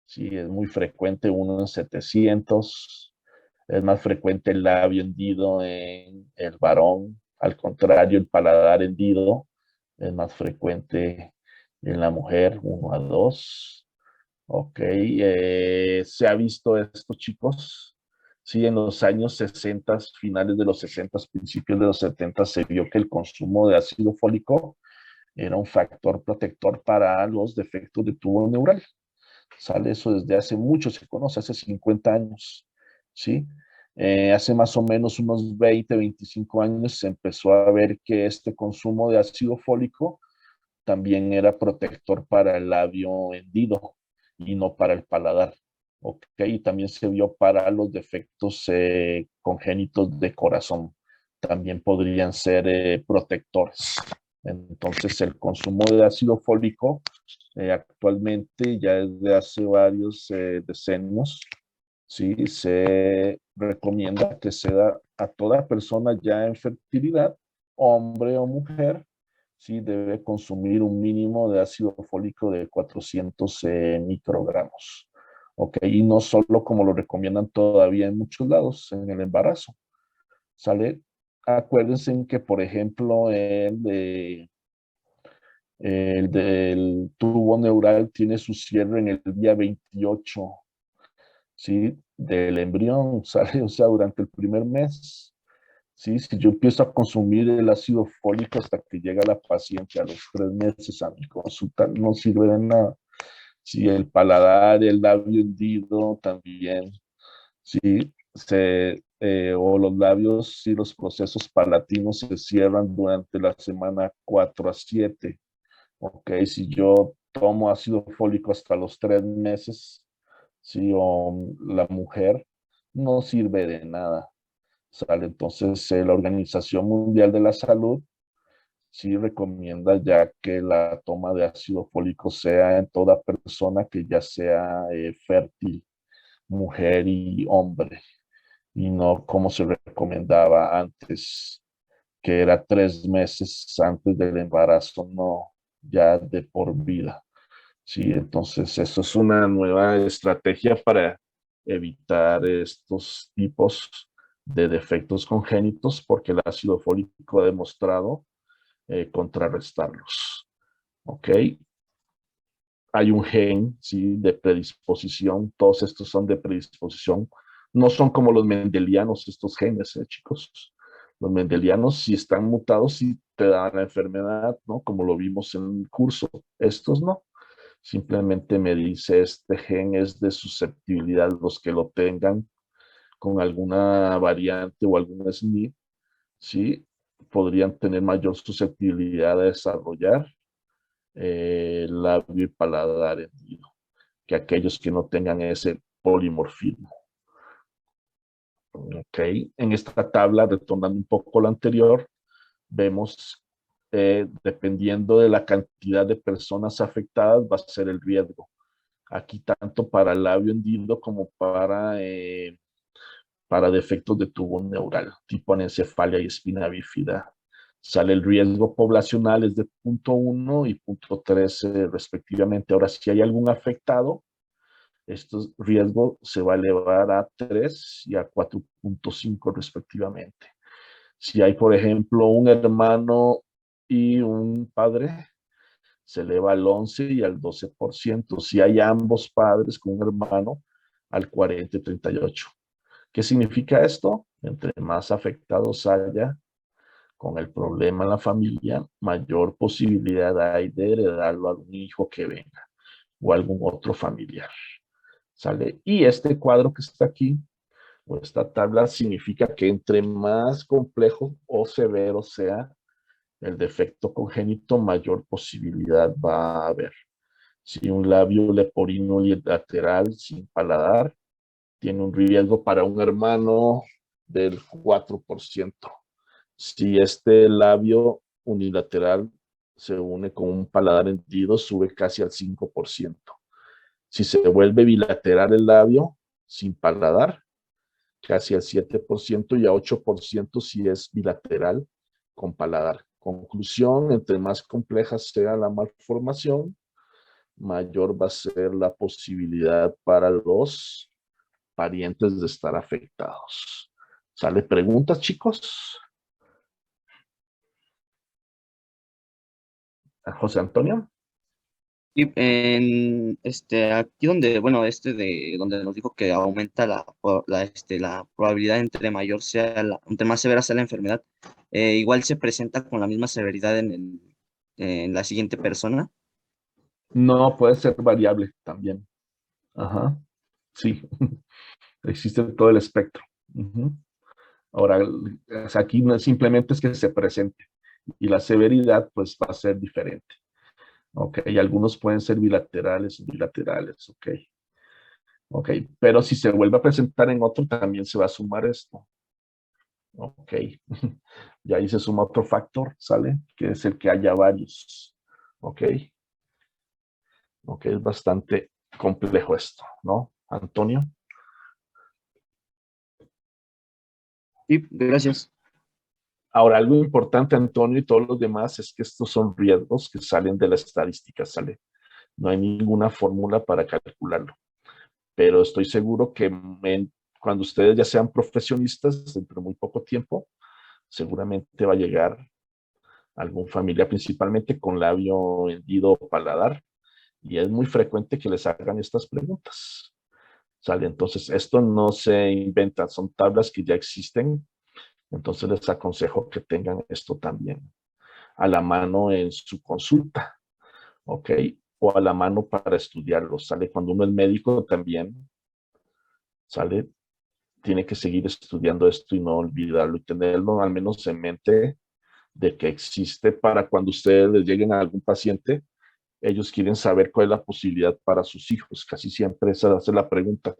Sí, es muy frecuente, 1 en 700. Es más frecuente el labio hendido en el varón. Al contrario, el paladar hendido es más frecuente en la mujer, 1 a 2. Ok, se ha visto esto, chicos. Sí, en los años 60, finales de los 60, principios de los 70, se vio que el consumo de ácido fólico era un factor protector para los defectos de tubo neural. Sale eso desde hace mucho, se conoce, hace 50 años, ¿sí? Hace más o menos unos 20, 25 años se empezó a ver que este consumo de ácido fólico también era protector para el labio hendido y no para el paladar. ¿Ok? Y también se vio para los defectos congénitos de corazón. También podrían ser protectores. Entonces, el consumo de ácido fólico actualmente, ya desde hace varios decenios, ¿sí? Se recomienda que se da a toda persona ya en fertilidad, hombre o mujer, sí debe consumir un mínimo de ácido fólico de 400 microgramos. Ok, y no solo como lo recomiendan todavía en muchos lados en el embarazo. ¿Sale? Acuérdense que, por ejemplo, el del tubo neural tiene su cierre en el día 28, ¿sí? Del embrión, ¿sale? O sea, durante el primer mes. Sí, si yo empiezo a consumir el ácido fólico hasta que llega la paciente a los 3 meses a mi consulta, no sirve de nada. Si el paladar, el labio hendido también, sí, o los labios, si los procesos palatinos se cierran durante la semana 4 a 7. Ok, si yo tomo ácido fólico hasta los 3 meses, sí, o la mujer, no sirve de nada. ¿Sale? Entonces, la Organización Mundial de la Salud sí recomienda ya que la toma de ácido fólico sea en toda persona que ya sea fértil, mujer y hombre, y no como se recomendaba antes, que era 3 meses antes del embarazo, no, ya de por vida. Sí, entonces eso es una nueva estrategia para evitar estos tipos de defectos congénitos porque el ácido fólico ha demostrado contrarrestarlos. ¿Ok? Hay un gen, ¿sí? De predisposición. Todos estos son de predisposición. No son como los mendelianos, estos genes, chicos. Los mendelianos, si están mutados, sí te dan la enfermedad, ¿no? Como lo vimos en el curso. Estos no. Simplemente me dice este gen es de susceptibilidad. Los que lo tengan con alguna variante o algún SNP, ¿sí? Podrían tener mayor susceptibilidad a desarrollar labio y paladar hendido que aquellos que no tengan ese polimorfismo. Ok, en esta tabla, retornando un poco la anterior, vemos, dependiendo de la cantidad de personas afectadas, va a ser el riesgo. Aquí tanto para el labio hendido como para defectos de tubo neural, tipo anencefalia y espina bífida. Sale el riesgo poblacional es de 0.1 y 0.13 respectivamente. Ahora, si hay algún afectado, este riesgo se va a elevar a 3 y a 4.5 respectivamente. Si hay, por ejemplo, un hermano y un padre, se eleva al 11 y al 12%. Si hay ambos padres con un hermano, al 40 y 38. ¿Qué significa esto? Entre más afectados haya con el problema en la familia, mayor posibilidad hay de heredarlo a algún hijo que venga o algún otro familiar. ¿Sale? Y este cuadro que está aquí, o esta tabla, significa que entre más complejo o severo sea el defecto congénito, mayor posibilidad va a haber. Si un labio leporino unilateral sin paladar tiene un riesgo para un hermano del 4%. Si este labio unilateral se une con un paladar hendido, sube casi al 5%. Si se vuelve bilateral el labio, sin paladar, casi al 7% y a 8% si es bilateral con paladar. Conclusión, entre más compleja sea la malformación, mayor va a ser la posibilidad para los parientes de estar afectados. ¿Sale preguntas, chicos? ¿A José Antonio? Y en aquí donde, bueno, de donde nos dijo que aumenta la probabilidad entre mayor sea entre más severa sea la enfermedad, igual se presenta con la misma severidad en la siguiente persona. No, puede ser variable también. Ajá, sí. Existe todo el espectro. Uh-huh. Ahora, aquí no, simplemente es que se presente y la severidad pues va a ser diferente. Ok, y algunos pueden ser bilaterales, bilaterales, ok. Ok, pero si se vuelve a presentar en otro, también se va a sumar esto. Ok, y ahí se suma otro factor, ¿sale? Que es el que haya varios. Ok, ok, es bastante complejo esto, ¿no? Antonio. Sí, gracias. Ahora, algo importante, Antonio, y todos los demás, es que estos son riesgos que salen de la estadística, ¿sale? No hay ninguna fórmula para calcularlo, pero estoy seguro que cuando ustedes ya sean profesionistas, dentro de muy poco tiempo, seguramente va a llegar algún familia, principalmente con labio hendido o paladar, y es muy frecuente que les hagan estas preguntas. ¿Sale? Entonces, esto no se inventa, son tablas que ya existen, entonces les aconsejo que tengan esto también a la mano en su consulta, ¿ok? O a la mano para estudiarlo, ¿sale? Cuando uno es médico también, ¿sale? Tiene que seguir estudiando esto y no olvidarlo y tenerlo al menos en mente de que existe para cuando ustedes les lleguen a algún paciente, ellos quieren saber cuál es la posibilidad para sus hijos. Casi siempre esa es la pregunta.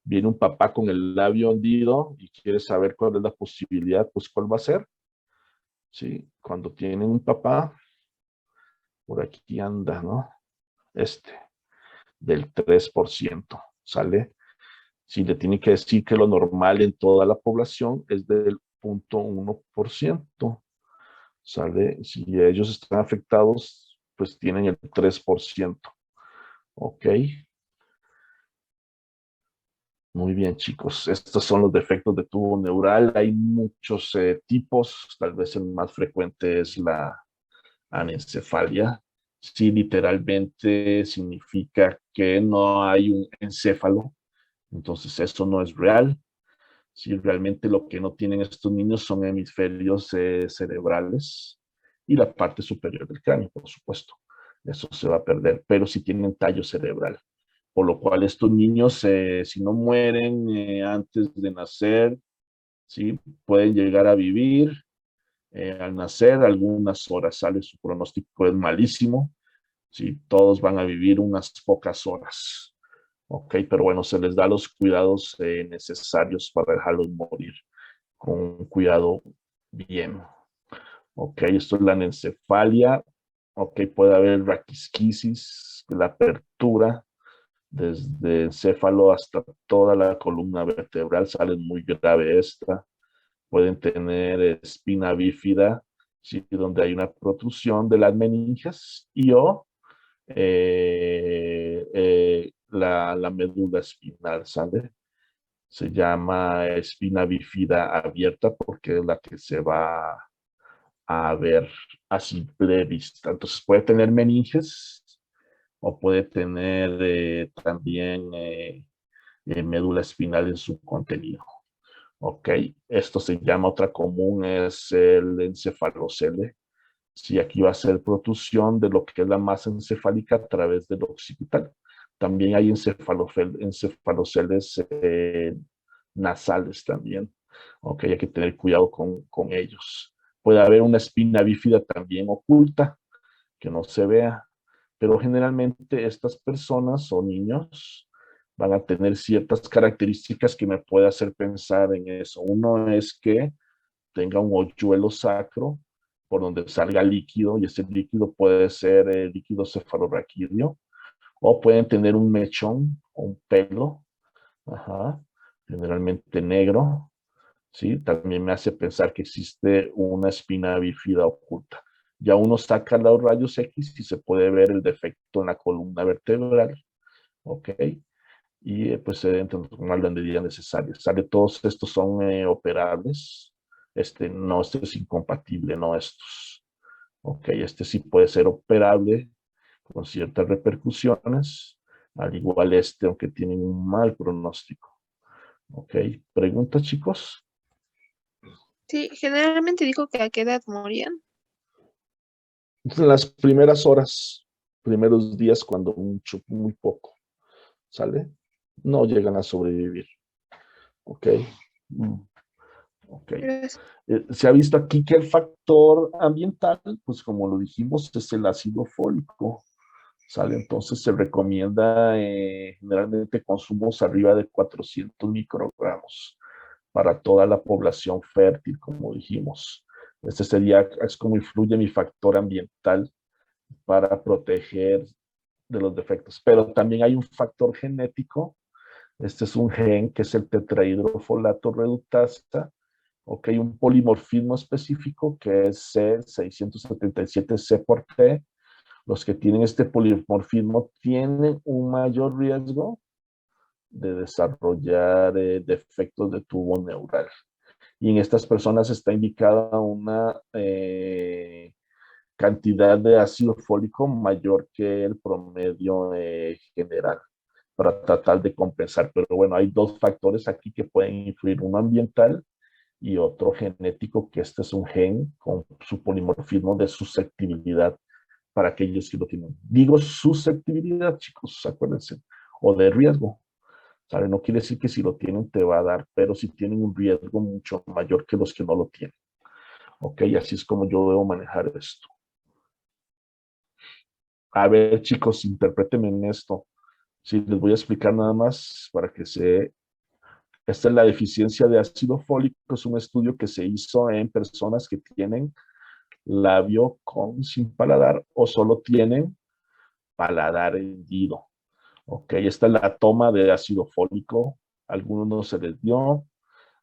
Viene un papá con el labio hundido y quiere saber cuál es la posibilidad, pues cuál va a ser. ¿Sí? Cuando tienen un papá, por aquí anda, ¿no? Del 3%, ¿sale? Si le tiene que decir que lo normal en toda la población es del 0.1%, ¿sale? Si ellos están afectados, pues tienen el 3%. Ok. Muy bien, chicos. Estos son los defectos de tubo neural. Hay muchos tipos. Tal vez el más frecuente es la anencefalia. Sí, literalmente significa que no hay un encéfalo. Entonces, eso no es real. Sí, realmente lo que no tienen estos niños son hemisferios cerebrales y la parte superior del cráneo, por supuesto. Eso se va a perder, pero sí tienen tallo cerebral. Por lo cual estos niños, si no mueren antes de nacer, ¿sí? Pueden llegar a vivir al nacer algunas horas. Sale su pronóstico es malísimo, ¿sí? Todos van a vivir unas pocas horas. Ok, pero bueno, se les da los cuidados necesarios para dejarlos morir con un cuidado bien. Ok, esto es la anencefalia. Ok, puede haber raquisquisis, la apertura desde el céfalo hasta toda la columna vertebral, sale muy grave esta. Pueden tener espina bífida, ¿sí? Donde hay una protrusión de las meninges y o la médula espinal, ¿sale? Se llama espina bífida abierta porque es la que se va a ver a simple vista. Entonces puede tener meninges o puede tener también médula espinal en su contenido. Ok, esto se llama, otra común es el encefalocele. Sí, aquí va a ser protrusión de lo que es la masa encefálica a través del occipital. También hay encefaloceles nasales también. Ok, hay que tener cuidado con ellos. Puede haber una espina bífida también oculta que no se vea, pero generalmente estas personas o niños van a tener ciertas características que me puede hacer pensar en eso. Uno es que tenga un hoyuelo sacro por donde salga líquido, y ese líquido puede ser líquido cefalorraquídeo, o pueden tener un mechón o un pelo, ajá, generalmente negro, ¿sí? También me hace pensar que existe una espina bífida oculta. Ya uno saca los rayos X y se puede ver el defecto en la columna vertebral, ¿ok? Y pues se deben tomar las medidas necesarias. ¿Sale? Todos estos son operables. No, este es incompatible, no estos. Ok, este sí puede ser operable con ciertas repercusiones, al igual aunque tienen un mal pronóstico. Ok, ¿preguntas, chicos? Sí, generalmente dijo que a qué edad morían. En las primeras horas, primeros días, cuando mucho, muy poco, ¿sale? No llegan a sobrevivir. Ok. Mm, ok. Gracias. Se ha visto aquí que el factor ambiental, pues como lo dijimos, es el ácido fólico, ¿sale? Entonces se recomienda generalmente consumos arriba de 400 microgramos para toda la población fértil, como dijimos. Este sería, es como influye mi factor ambiental para proteger de los defectos. Pero también hay un factor genético. Este es un gen que es el tetrahidrofolato reductasa. Ok, un polimorfismo específico que es C677C por T. Los que tienen este polimorfismo tienen un mayor riesgo de desarrollar defectos de tubo neural. Y en estas personas está indicada una cantidad de ácido fólico mayor que el promedio general para tratar de compensar. Pero bueno, hay dos factores aquí que pueden influir, uno ambiental y otro genético, que este es un gen con su polimorfismo de susceptibilidad para aquellos que lo tienen. Digo susceptibilidad, chicos, acuérdense, o de riesgo. ¿Sabe? No quiere decir que si lo tienen te va a dar, pero si tienen un riesgo mucho mayor que los que no lo tienen. Ok, así es como yo debo manejar esto. A ver, chicos, interprétenme en esto. Sí, les voy a explicar nada más para que se... Esta es la deficiencia de ácido fólico. Es un estudio que se hizo en personas que tienen labio con sin paladar o solo tienen paladar hendido. Ok, esta es la toma de ácido fólico. Algunos no se les dio,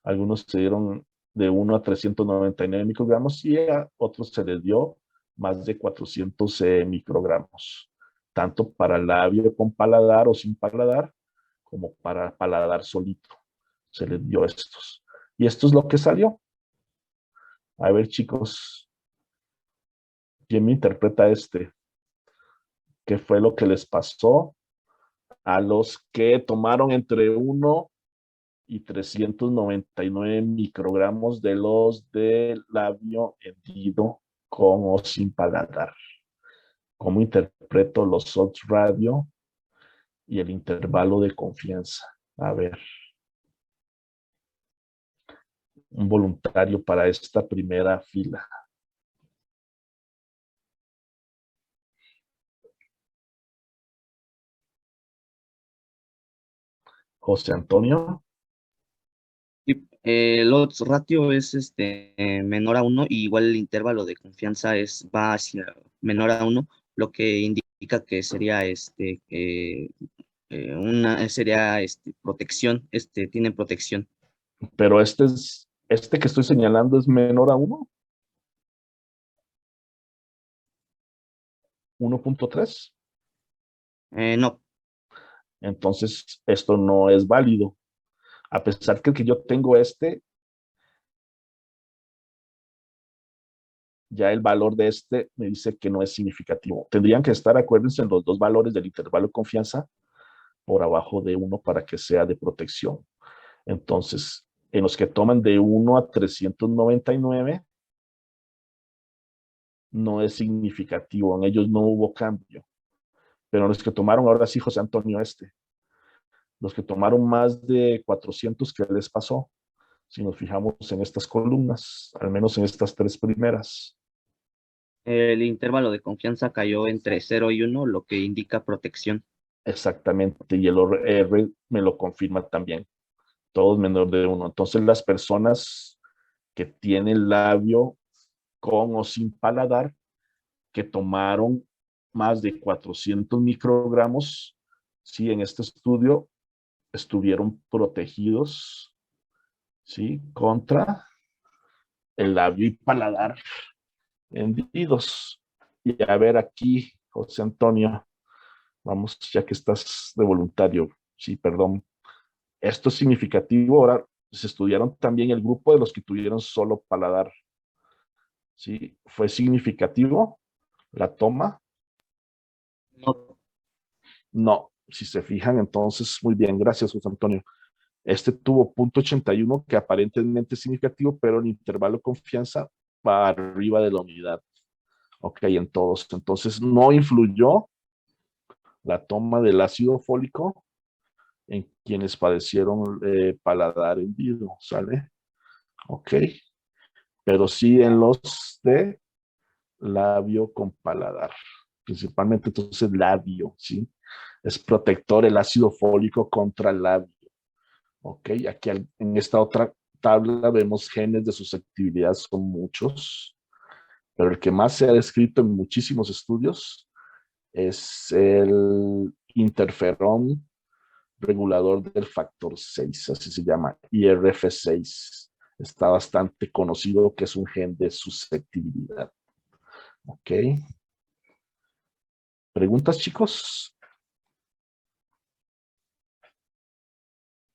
algunos se dieron de 1 a 399 microgramos y a otros se les dio más de 400 microgramos. tanto para labio con paladar o sin paladar, como para paladar solito. Se les dio estos. Y esto es lo que salió. A ver, chicos, ¿quién me interpreta este? ¿Qué fue lo que les pasó a los que tomaron entre 1 y 399 microgramos de los de labio hendido con o sin paladar? ¿Cómo interpreto los odds radio y el intervalo de confianza? A ver, un voluntario para esta primera fila. José Antonio. Y, el odds ratio es menor a 1 y igual el intervalo de confianza va hacia menor a 1, lo que indica que sería protección, tiene protección. Pero este que estoy señalando es menor a 1. 1.3. No, Entonces, esto no es válido. A pesar que yo tengo ya el valor de este me dice que no es significativo. Tendrían que estar, acuérdense, en los dos valores del intervalo de confianza por abajo de 1 para que sea de protección. Entonces, en los que toman de 1 a 399, no es significativo. En ellos no hubo cambio. Pero los que tomaron, ahora sí, José Antonio, los que tomaron más de 400, ¿qué les pasó? Si nos fijamos en estas columnas, al menos en estas tres primeras. el intervalo de confianza cayó entre 0 y 1, lo que indica protección. Exactamente, y el R me lo confirma también. Todos menor de 1. Entonces, las personas que tienen labio con o sin paladar, que tomaron más de 400 microgramos, sí, en este estudio estuvieron protegidos, sí, contra el labio y paladar hendidos. Y a ver aquí, José Antonio, vamos, ya que estás de voluntario, sí, perdón. Esto es significativo. Ahora se estudiaron también el grupo de los que tuvieron solo paladar. ¿Sí? ¿Fue significativo la toma? No, No. Si se fijan, entonces, muy bien, gracias, José Antonio. Este tuvo 0.81, que aparentemente es significativo, pero el intervalo de confianza va arriba de la unidad. Ok, en todos. Entonces, no influyó la toma del ácido fólico en quienes padecieron paladar hendido, ¿sale? Ok. Pero sí en los de labio con paladar. Principalmente entonces labio, ¿sí? Es protector el ácido fólico contra el labio. Ok, aquí en esta otra tabla vemos genes de susceptibilidad, son muchos, pero el que más se ha descrito en muchísimos estudios es el interferón regulador del factor 6, así se llama, IRF6. Está bastante conocido que es un gen de susceptibilidad. Ok. ¿Preguntas, chicos?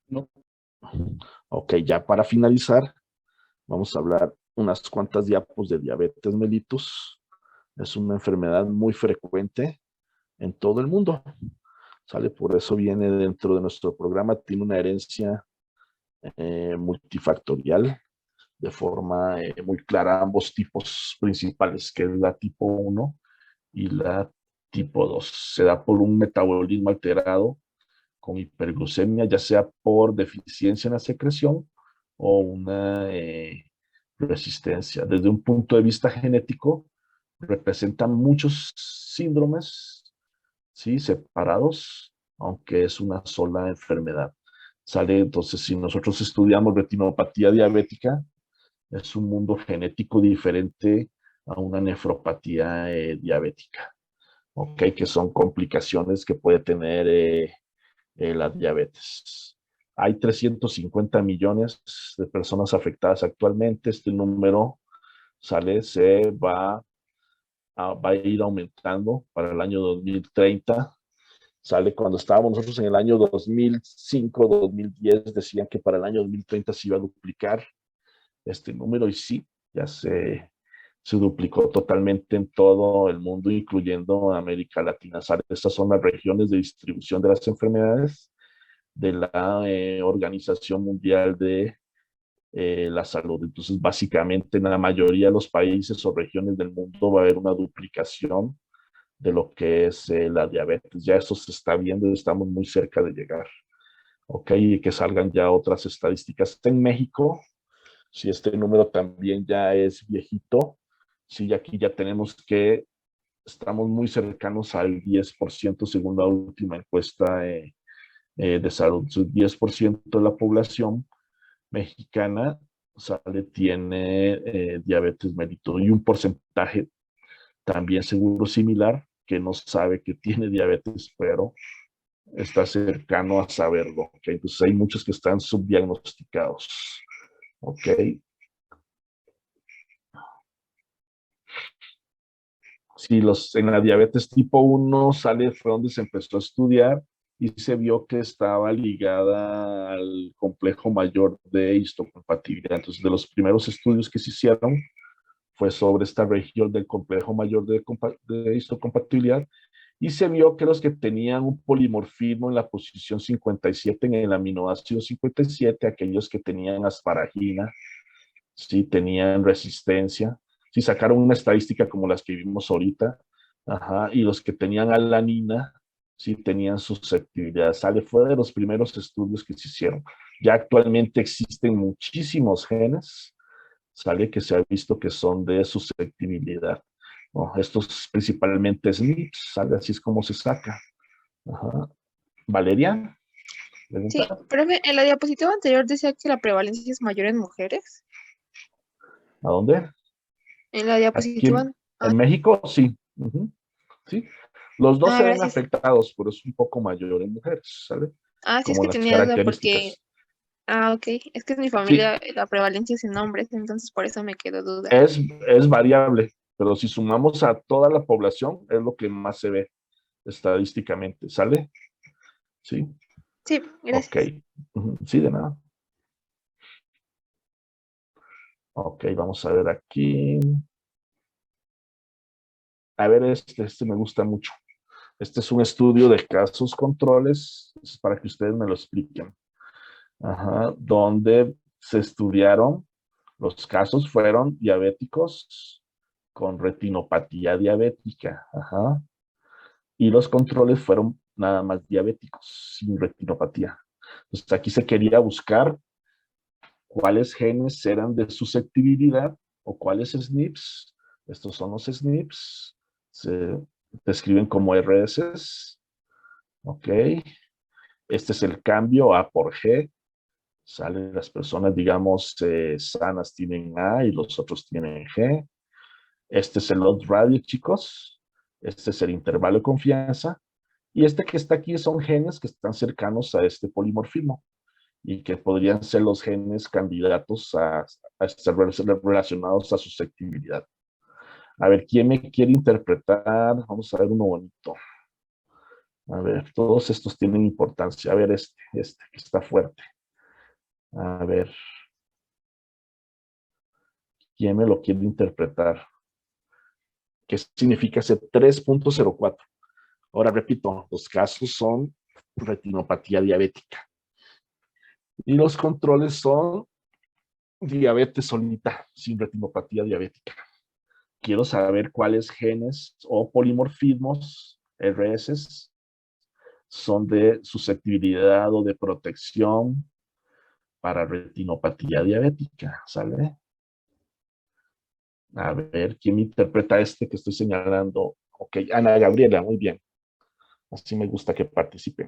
no. Ok, ya para finalizar, vamos a hablar unas cuantas diapos de diabetes mellitus. Es una enfermedad muy frecuente en todo el mundo. ¿Sale? Por eso viene dentro de nuestro programa, tiene una herencia multifactorial de forma muy clara, ambos tipos principales, que es la tipo 1 y la tipo 2. Se da por un metabolismo alterado con hiperglucemia, ya sea por deficiencia en la secreción o una resistencia. Desde un punto de vista genético, representan muchos síndromes, ¿sí? Separados, aunque es una sola enfermedad. ¿Sale? Entonces, si nosotros estudiamos retinopatía diabética, es un mundo genético diferente a una nefropatía diabética, ¿ok? Que son complicaciones que puede tener la diabetes. Hay 350 millones de personas afectadas actualmente. Este número se va va a ir aumentando para el año 2030. Sale cuando estábamos nosotros en el año 2005, 2010, decían que para el año 2030 se iba a duplicar este número y sí, ya se duplicó totalmente en todo el mundo, incluyendo América Latina. ¿Sale? Estas son las regiones de distribución de las enfermedades de la Organización Mundial de la Salud. Entonces, básicamente, en la mayoría de los países o regiones del mundo va a haber una duplicación de lo que es la diabetes. Ya eso se está viendo y estamos muy cerca de llegar. Ok, y que salgan ya otras estadísticas. En México, si este número también ya es viejito, sí, aquí ya tenemos que estamos muy cercanos al 10% según la última encuesta de salud. El 10% de la población mexicana tiene diabetes mellitus y un porcentaje también seguro similar que no sabe que tiene diabetes, pero está cercano a saberlo. ¿Okay? Entonces hay muchos que están subdiagnosticados. ¿Ok? Sí, en la diabetes tipo 1 fue donde se empezó a estudiar y se vio que estaba ligada al complejo mayor de histocompatibilidad. Entonces, de los primeros estudios que se hicieron fue sobre esta región del complejo mayor de histocompatibilidad y se vio que los que tenían un polimorfismo en la posición 57, en el aminoácido 57, aquellos que tenían asparagina, sí tenían resistencia, sí sacaron una estadística como las que vimos ahorita, ajá, y los que tenían alanina, sí tenían susceptibilidad. Fue de los primeros estudios que se hicieron. Ya actualmente existen muchísimos genes, que se ha visto que son de susceptibilidad. ¿No? Estos principalmente SNPs, así es como se saca. Ajá. Valeria, Sí, pregunta. profe, en la diapositiva anterior decía que la prevalencia es mayor en mujeres. ¿A dónde? En la Aquí diapositiva. en México, sí. Uh-huh. Sí. Los dos se ven Gracias. afectados, pero es un poco mayor en mujeres, ¿sale? Sí, es Como que las tenía duda porque. características. Ok. Es que en mi Sí, familia la prevalencia es en hombres, entonces por eso me quedó duda. es variable, pero si sumamos a toda la población, es lo que más se ve estadísticamente, ¿sale? Sí. Sí, gracias. Ok. Uh-huh. Sí, de nada. Ok, vamos a ver aquí. A ver, este me gusta mucho. Este es un estudio de casos controles, es para que ustedes me lo expliquen. Ajá, donde se estudiaron, los casos fueron diabéticos con retinopatía diabética. Ajá, y los controles fueron nada más diabéticos, sin retinopatía. Entonces aquí se quería buscar cuáles genes eran de susceptibilidad o cuáles SNPs. Estos son los SNPs. Se describen como RS. Ok. Este es el cambio A por G. Las personas, digamos, sanas tienen A y los otros tienen G. Este es el odds radio, chicos. Este es el intervalo de confianza. Y este que está aquí son genes que están cercanos a este polimorfismo y que podrían ser los genes candidatos a estar relacionados a susceptibilidad. A ver, ¿quién me quiere interpretar? Vamos a ver uno bonito. A ver, todos estos tienen importancia. A ver, este que está fuerte. A ver, ¿quién me lo quiere interpretar? ¿Qué significa ese 3.04? Ahora repito, los casos son retinopatía diabética. Y los controles son diabetes solita, sin retinopatía diabética. Quiero saber cuáles genes o polimorfismos RS son de susceptibilidad o de protección para retinopatía diabética, ¿sale? A ver, ¿quién interpreta este que estoy señalando? Ok, Ana Gabriela, muy bien. Así me gusta que participen.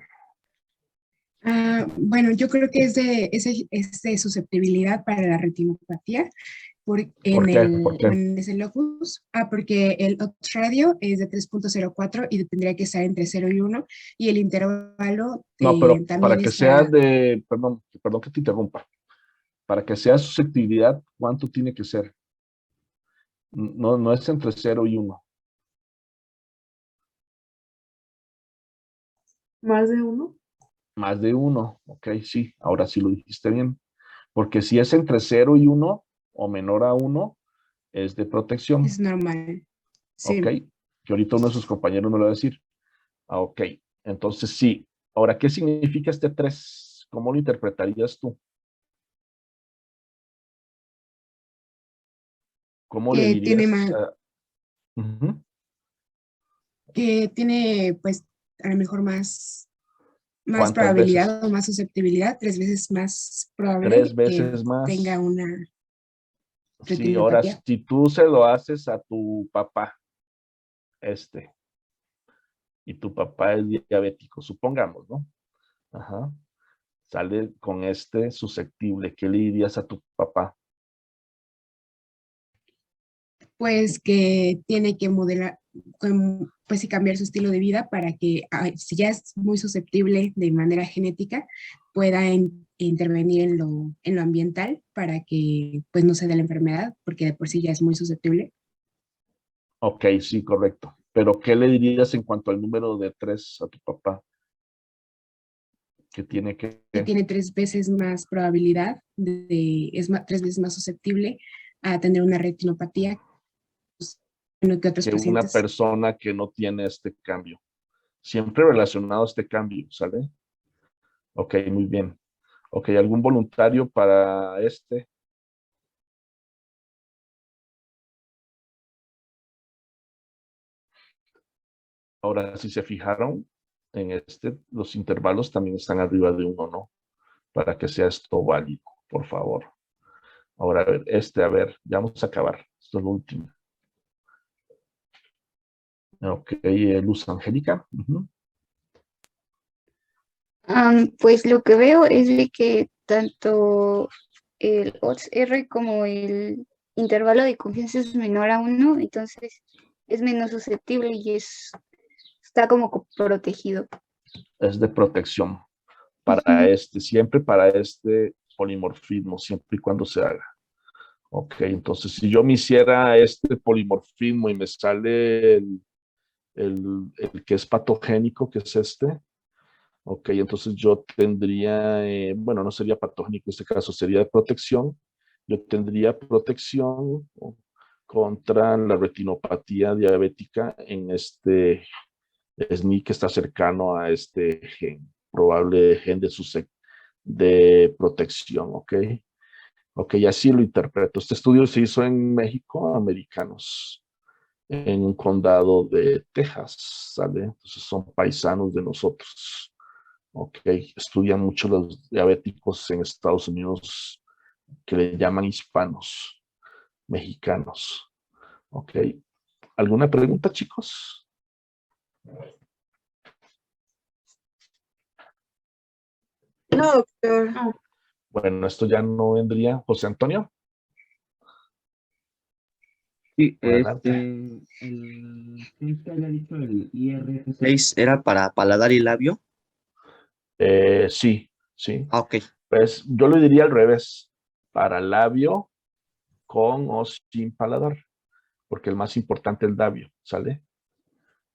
Bueno, yo creo que es de susceptibilidad para la retinopatía ¿Por qué? ¿Por qué? en ese locus. Porque el odds radio es de 3.04 y tendría que estar entre 0 y 1 y el intervalo No, pero para también que sea está. perdón que te interrumpa, para que sea susceptibilidad, ¿cuánto tiene que ser? No, no es entre 0 y 1. Más de uno. Más de 1, ok, sí, ahora sí lo dijiste bien. Porque si es entre 0 y 1 o menor a 1, es de protección, Es normal. Sí. ok. Que ahorita uno de sus compañeros no lo va a decir. Ah, ok, entonces sí. Ahora, ¿qué significa este 3? ¿Cómo lo interpretarías tú? ¿Cómo le Que tiene dirías? más, Ujú. que tiene pues a lo mejor más ¿Cuántas veces? probabilidad o más susceptibilidad, 3 veces más 3 probable que veces tenga más. una Sí, ahora, retinopatía. si tú se lo haces a tu papá, este, y tu papá es diabético, supongamos, ¿no? Ajá. Sale con este susceptible, ¿qué le dirías a tu papá? Pues que tiene que modelar, pues y cambiar su estilo de vida para que, si ya es muy susceptible de manera genética, pueda intervenir en lo ambiental para que pues no se dé la enfermedad, porque de por sí ya es muy susceptible. Ok, sí, correcto. Pero ¿qué le dirías en cuanto al número de 3 a tu papá? Que tiene que, Que tiene 3 veces más probabilidad es 3 veces más susceptible a tener una retinopatía que otros que una pacientes. persona que no tiene este cambio. Siempre relacionado a este cambio, ¿sale? Ok, muy bien. Ok, ¿algún voluntario para este? Ahora, si se fijaron, en este, los intervalos también están arriba de 1, ¿no? Para que sea esto válido, por favor. Ahora, a ver, ya vamos a acabar. Esto es lo último. Ok, Luz Angélica. Pues lo que veo es de que tanto el odds R como el intervalo de confianza es menor a 1, entonces es menos susceptible y está como protegido. Es de protección para siempre para este polimorfismo, siempre y cuando se haga. Ok, entonces si yo me hiciera este polimorfismo y me sale el que es patogénico, que es este, ok, entonces yo tendría, bueno, no sería patogénico en este caso, sería de protección. Yo tendría protección contra la retinopatía diabética en este SNI que está cercano a este gen, probable gen de protección, ¿ok? Ok, así lo interpreto. Este estudio se hizo en México, americanos, en un condado de Texas, ¿sale? Entonces son paisanos de nosotros. Ok, estudian mucho los diabéticos en Estados Unidos que le llaman hispanos, mexicanos. Ok, ¿alguna pregunta, chicos? No, doctor. Bueno, esto ya no vendría. José Antonio, Sí, adelante. ¿qué te había dicho el IRF6 era para paladar y labio? Sí, sí. Ah, ok. Pues yo lo diría al revés, para labio con o sin paladar, porque el más importante es el labio, ¿sale?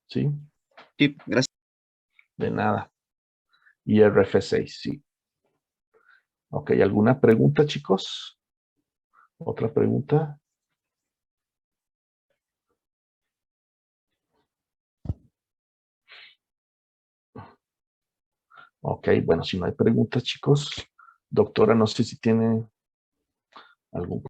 Sí, Sí, gracias. de nada. IRF6, sí. Ok, ¿alguna pregunta, chicos? ¿Otra pregunta? Ok, bueno, si no hay preguntas, chicos, doctora, no sé si tiene algún